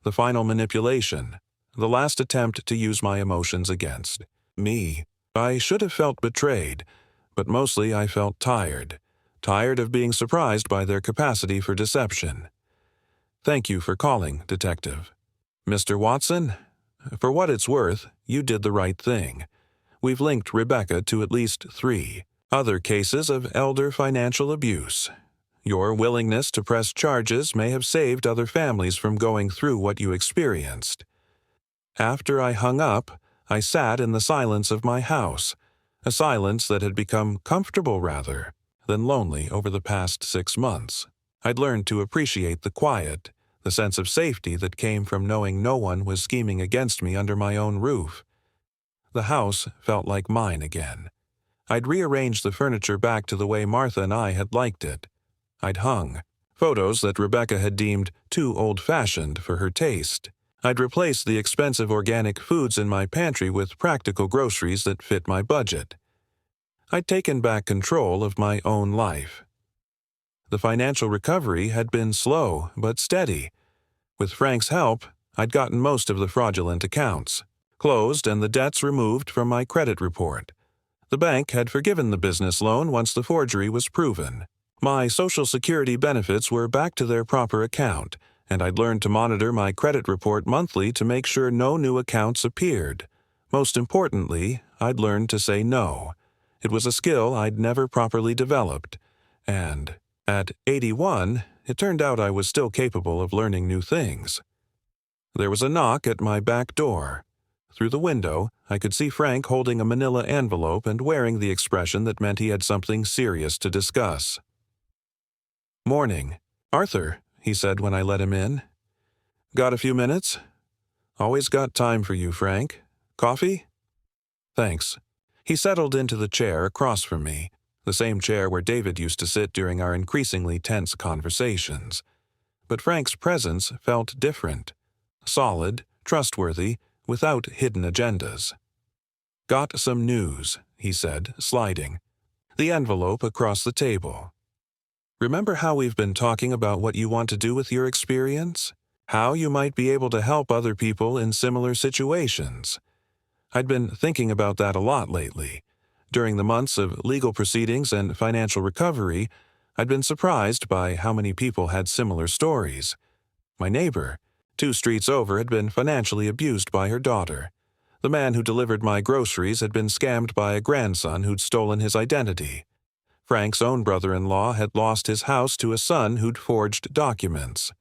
The final manipulation, the last attempt to use my emotions against me. I should have felt betrayed, but mostly I felt tired of being surprised by their capacity for deception. Thank you for calling, Detective. Mr. Watson, for what it's worth, you did the right thing. We've linked Rebecca to at least 3 other cases of elder financial abuse. Your willingness to press charges may have saved other families from going through what you experienced. After I hung up, I sat in the silence of my house, a silence that had become comfortable rather than lonely over the past 6 months. I'd learned to appreciate the quiet, the sense of safety that came from knowing no one was scheming against me under my own roof. The house felt like mine again. I'd rearranged the furniture back to the way Martha and I had liked it. I'd hung photos that Rebecca had deemed too old-fashioned for her taste. I'd replaced the expensive organic foods in my pantry with practical groceries that fit my budget. I'd taken back control of my own life. The financial recovery had been slow but steady. With Frank's help, I'd gotten most of the fraudulent accounts closed and the debts removed from my credit report. The bank had forgiven the business loan once the forgery was proven. My Social Security benefits were back to their proper account, and I'd learned to monitor my credit report monthly to make sure no new accounts appeared. Most importantly, I'd learned to say no. It was a skill I'd never properly developed, and at 81, it turned out I was still capable of learning new things. There was a knock at my back door. Through the window, I could see Frank holding a manila envelope and wearing the expression that meant he had something serious to discuss. "Morning. Arthur," he said when I let him in. "Got a few minutes?" "Always got time for you, Frank. Coffee?" "Thanks." He settled into the chair across from me, the same chair where David used to sit during our increasingly tense conversations. But Frank's presence felt different. Solid, trustworthy, without hidden agendas. "Got some news," he said, sliding the envelope across the table. "Remember how we've been talking about what you want to do with your experience? How you might be able to help other people in similar situations? I'd been thinking about that a lot lately. During the months of legal proceedings and financial recovery, I'd been surprised by how many people had similar stories. My neighbor, 2 streets over, had been financially abused by her daughter. The man who delivered my groceries had been scammed by a grandson who'd stolen his identity. Frank's own brother-in-law had lost his house to a son who'd forged documents.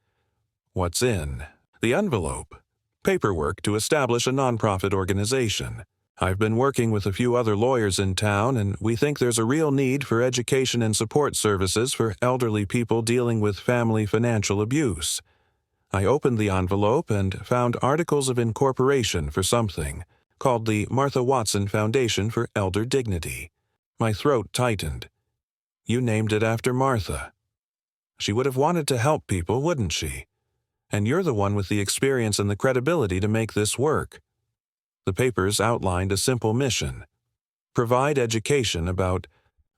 What's in the envelope? Paperwork to establish a nonprofit organization. I've been working with a few other lawyers in town, and we think there's a real need for education and support services for elderly people dealing with family financial abuse. I opened the envelope and found articles of incorporation for something called the Martha Watson Foundation for Elder Dignity. My throat tightened. You named it after Martha. She would have wanted to help people, wouldn't she? And you're the one with the experience and the credibility to make this work. The papers outlined a simple mission: provide education about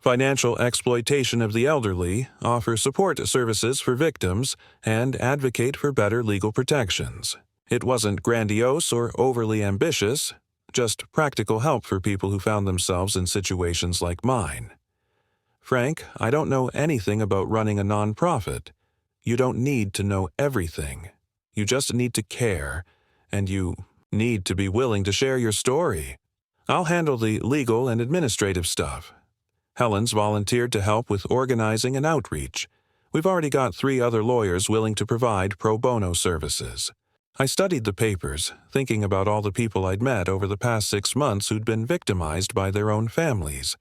financial exploitation of the elderly, offer support services for victims, and advocate for better legal protections. It wasn't grandiose or overly ambitious, just practical help for people who found themselves in situations like mine. Frank, I don't know anything about running a nonprofit. You don't need to know everything. You just need to care, and you need to be willing to share your story. I'll handle the legal and administrative stuff. Helen's volunteered to help with organizing and outreach. We've already got 3 other lawyers willing to provide pro bono services. I studied the papers, thinking about all the people I'd met over the past 6 months who'd been victimized by their own families.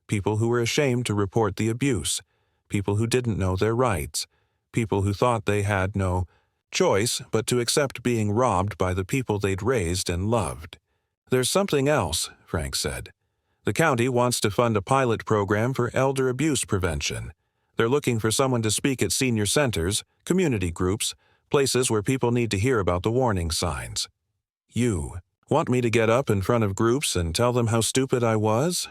People who were ashamed to report the abuse. People who didn't know their rights. People who thought they had no choice but to accept being robbed by the people they'd raised and loved. There's something else, Frank said. The county wants to fund a pilot program for elder abuse prevention. They're looking for someone to speak at senior centers, community groups, places where people need to hear about the warning signs. You want me to get up in front of groups and tell them how stupid I was?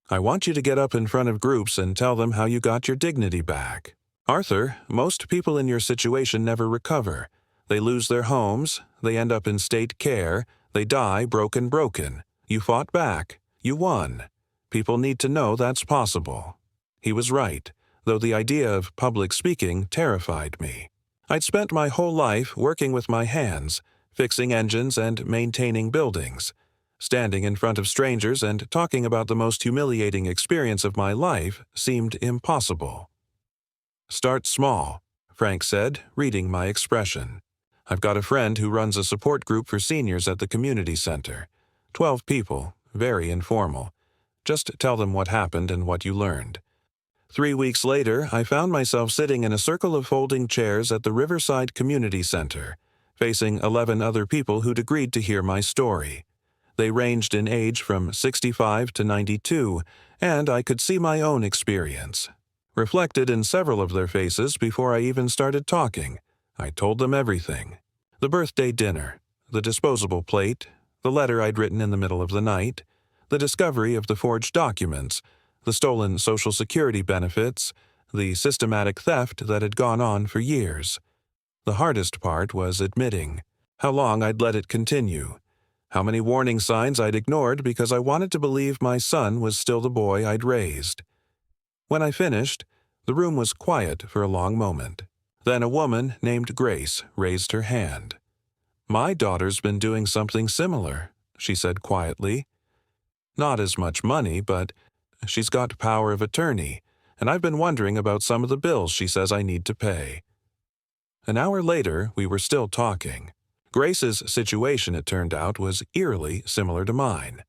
I want you to get up in front of groups and tell them how you got your dignity back. Arthur, most people in your situation never recover. They lose their homes, they end up in state care, they die broken. You fought back. You won. People need to know that's possible. He was right, though the idea of public speaking terrified me. I'd spent my whole life working with my hands, fixing engines and maintaining buildings. Standing in front of strangers and talking about the most humiliating experience of my life seemed impossible. Start small, Frank said, reading my expression. I've got a friend who runs a support group for seniors at the community center. 12 people, very informal. Just tell them what happened and what you learned. 3 weeks later, I found myself sitting in a circle of folding chairs at the Riverside Community Center, facing 11 other people who'd agreed to hear my story. They ranged in age from 65 to 92, and I could see my own experience. Reflected in several of their faces before I even started talking, I told them everything. The birthday dinner, the disposable plate, the letter I'd written in the middle of the night, the discovery of the forged documents, the stolen Social Security benefits, the systematic theft that had gone on for years. The hardest part was admitting how long I'd let it continue, how many warning signs I'd ignored because I wanted to believe my son was still the boy I'd raised. When I finished, the room was quiet for a long moment. Then a woman named Grace raised her hand. "My daughter's been doing something similar," she said quietly. "Not as much money, but she's got power of attorney, and I've been wondering about some of the bills she says I need to pay." An hour later, we were still talking. Grace's situation, it turned out, was eerily similar to mine.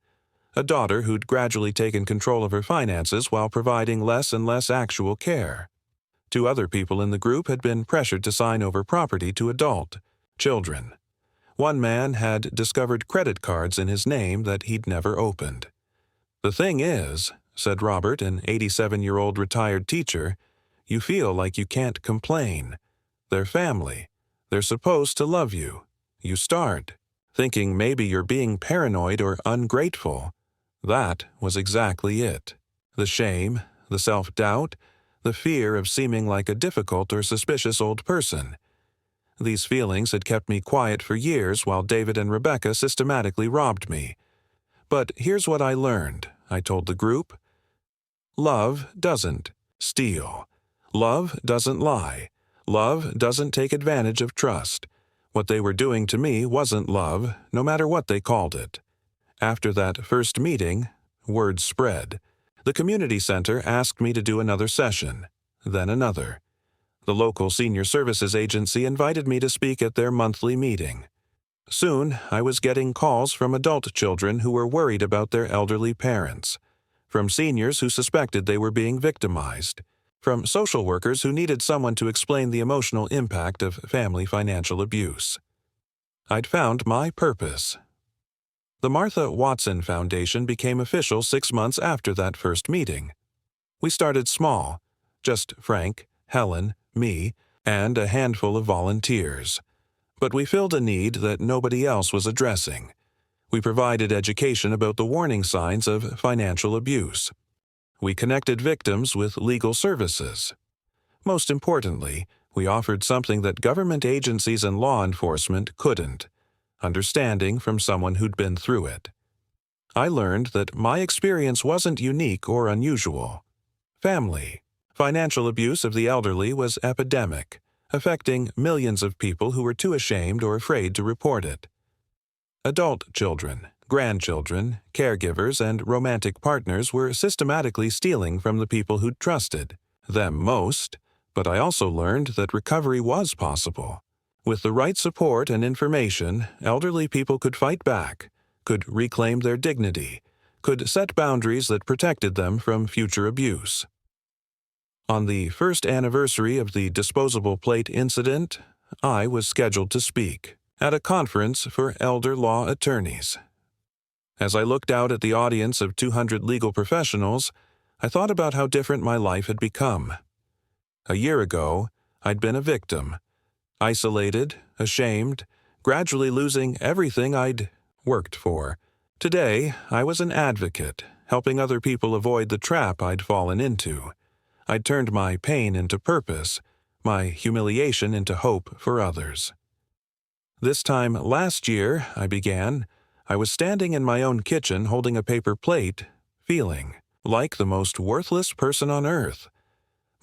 A daughter who'd gradually taken control of her finances while providing less and less actual care. 2 other people in the group had been pressured to sign over property to adult children. One man had discovered credit cards in his name that he'd never opened. "The thing is," said Robert, an 87-year-old retired teacher, "you feel like you can't complain. They're family. They're supposed to love you. You start thinking maybe you're being paranoid or ungrateful." That was exactly it. The shame, the self-doubt, the fear of seeming like a difficult or suspicious old person. These feelings had kept me quiet for years while David and Rebecca systematically robbed me. But here's what I learned, I told the group. Love doesn't steal. Love doesn't lie. Love doesn't take advantage of trust. What they were doing to me wasn't love, no matter what they called it. After that first meeting, word spread. The community center asked me to do another session, then another. The local senior services agency invited me to speak at their monthly meeting. Soon, I was getting calls from adult children who were worried about their elderly parents, from seniors who suspected they were being victimized, from social workers who needed someone to explain the emotional impact of family financial abuse. I'd found my purpose. The Martha Watson Foundation became official 6 months after that first meeting. We started small, just Frank, Helen, me, and a handful of volunteers. But we filled a need that nobody else was addressing. We provided education about the warning signs of financial abuse. We connected victims with legal services. Most importantly, we offered something that government agencies and law enforcement couldn't: understanding from someone who'd been through it. I learned that my experience wasn't unique or unusual. Financial abuse of the elderly was epidemic, affecting millions of people who were too ashamed or afraid to report it. Adult children, grandchildren, caregivers, and romantic partners were systematically stealing from the people who'd trusted them most, but I also learned that recovery was possible. With the right support and information, elderly people could fight back, could reclaim their dignity, could set boundaries that protected them from future abuse. On the first anniversary of the disposable plate incident, I was scheduled to speak at a conference for elder law attorneys. As I looked out at the audience of 200 legal professionals, I thought about how different my life had become. A year ago, I'd been a victim, isolated, ashamed, gradually losing everything I'd worked for. Today, I was an advocate, helping other people avoid the trap I'd fallen into. I'd turned my pain into purpose, my humiliation into hope for others. This time last year, I was standing in my own kitchen holding a paper plate, feeling like the most worthless person on earth.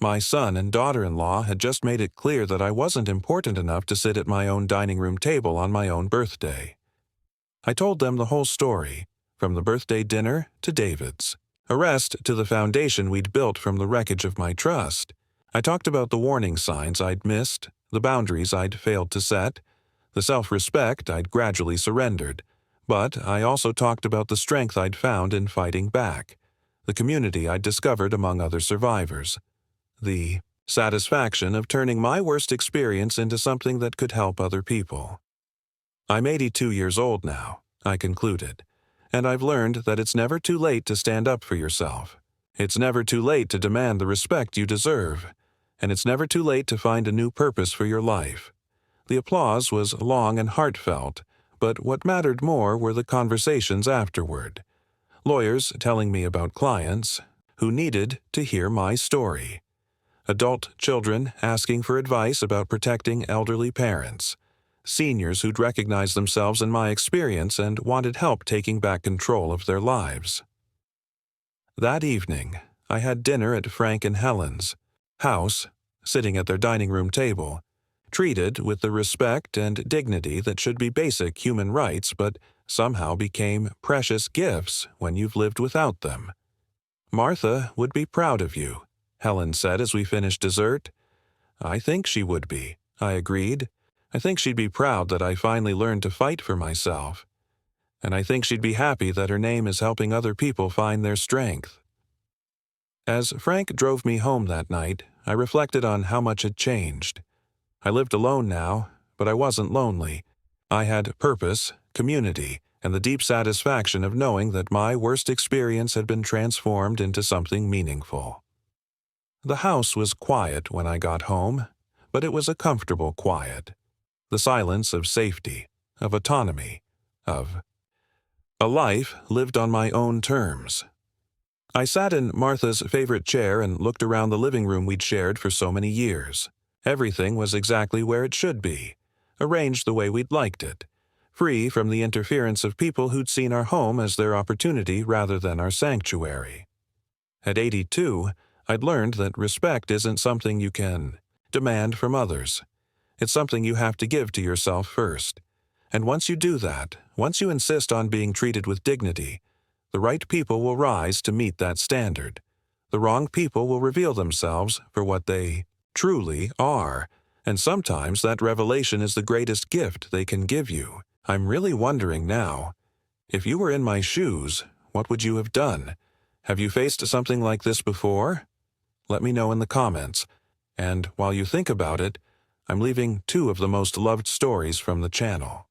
My son and daughter-in-law had just made it clear that I wasn't important enough to sit at my own dining room table on my own birthday. I told them the whole story, from the birthday dinner to David's arrest to the foundation we'd built from the wreckage of my trust. I talked about the warning signs I'd missed, the boundaries I'd failed to set, the self-respect I'd gradually surrendered. But I also talked about the strength I'd found in fighting back, the community I'd discovered among other survivors, the satisfaction of turning my worst experience into something that could help other people. I'm 82 years old now, I concluded, and I've learned that it's never too late to stand up for yourself. It's never too late to demand the respect you deserve, and it's never too late to find a new purpose for your life. The applause was long and heartfelt, but what mattered more were the conversations afterward. Lawyers telling me about clients who needed to hear my story. Adult children asking for advice about protecting elderly parents. Seniors who'd recognized themselves in my experience and wanted help taking back control of their lives. That evening, I had dinner at Frank and Helen's house, sitting at their dining room table, treated with the respect and dignity that should be basic human rights but somehow became precious gifts when you've lived without them. Martha would be proud of you, Helen said as we finished dessert. I think she would be, I agreed. I think she'd be proud that I finally learned to fight for myself. And I think she'd be happy that her name is helping other people find their strength. As Frank drove me home that night, I reflected on how much had changed. I lived alone now, but I wasn't lonely. I had purpose, community, and the deep satisfaction of knowing that my worst experience had been transformed into something meaningful. The house was quiet when I got home, but it was a comfortable quiet. The silence of safety, of autonomy, of a life lived on my own terms. I sat in Martha's favorite chair and looked around the living room we'd shared for so many years. Everything was exactly where it should be, arranged the way we'd liked it, free from the interference of people who'd seen our home as their opportunity rather than our sanctuary. At 82, I'd learned that respect isn't something you can demand from others. It's something you have to give to yourself first. And once you do that, once you insist on being treated with dignity, the right people will rise to meet that standard. The wrong people will reveal themselves for what they truly are, and sometimes that revelation is the greatest gift they can give you. I'm really wondering now, if you were in my shoes, what would you have done? Have you faced something like this before? Let me know in the comments. And while you think about it, I'm leaving 2 of the most loved stories from the channel.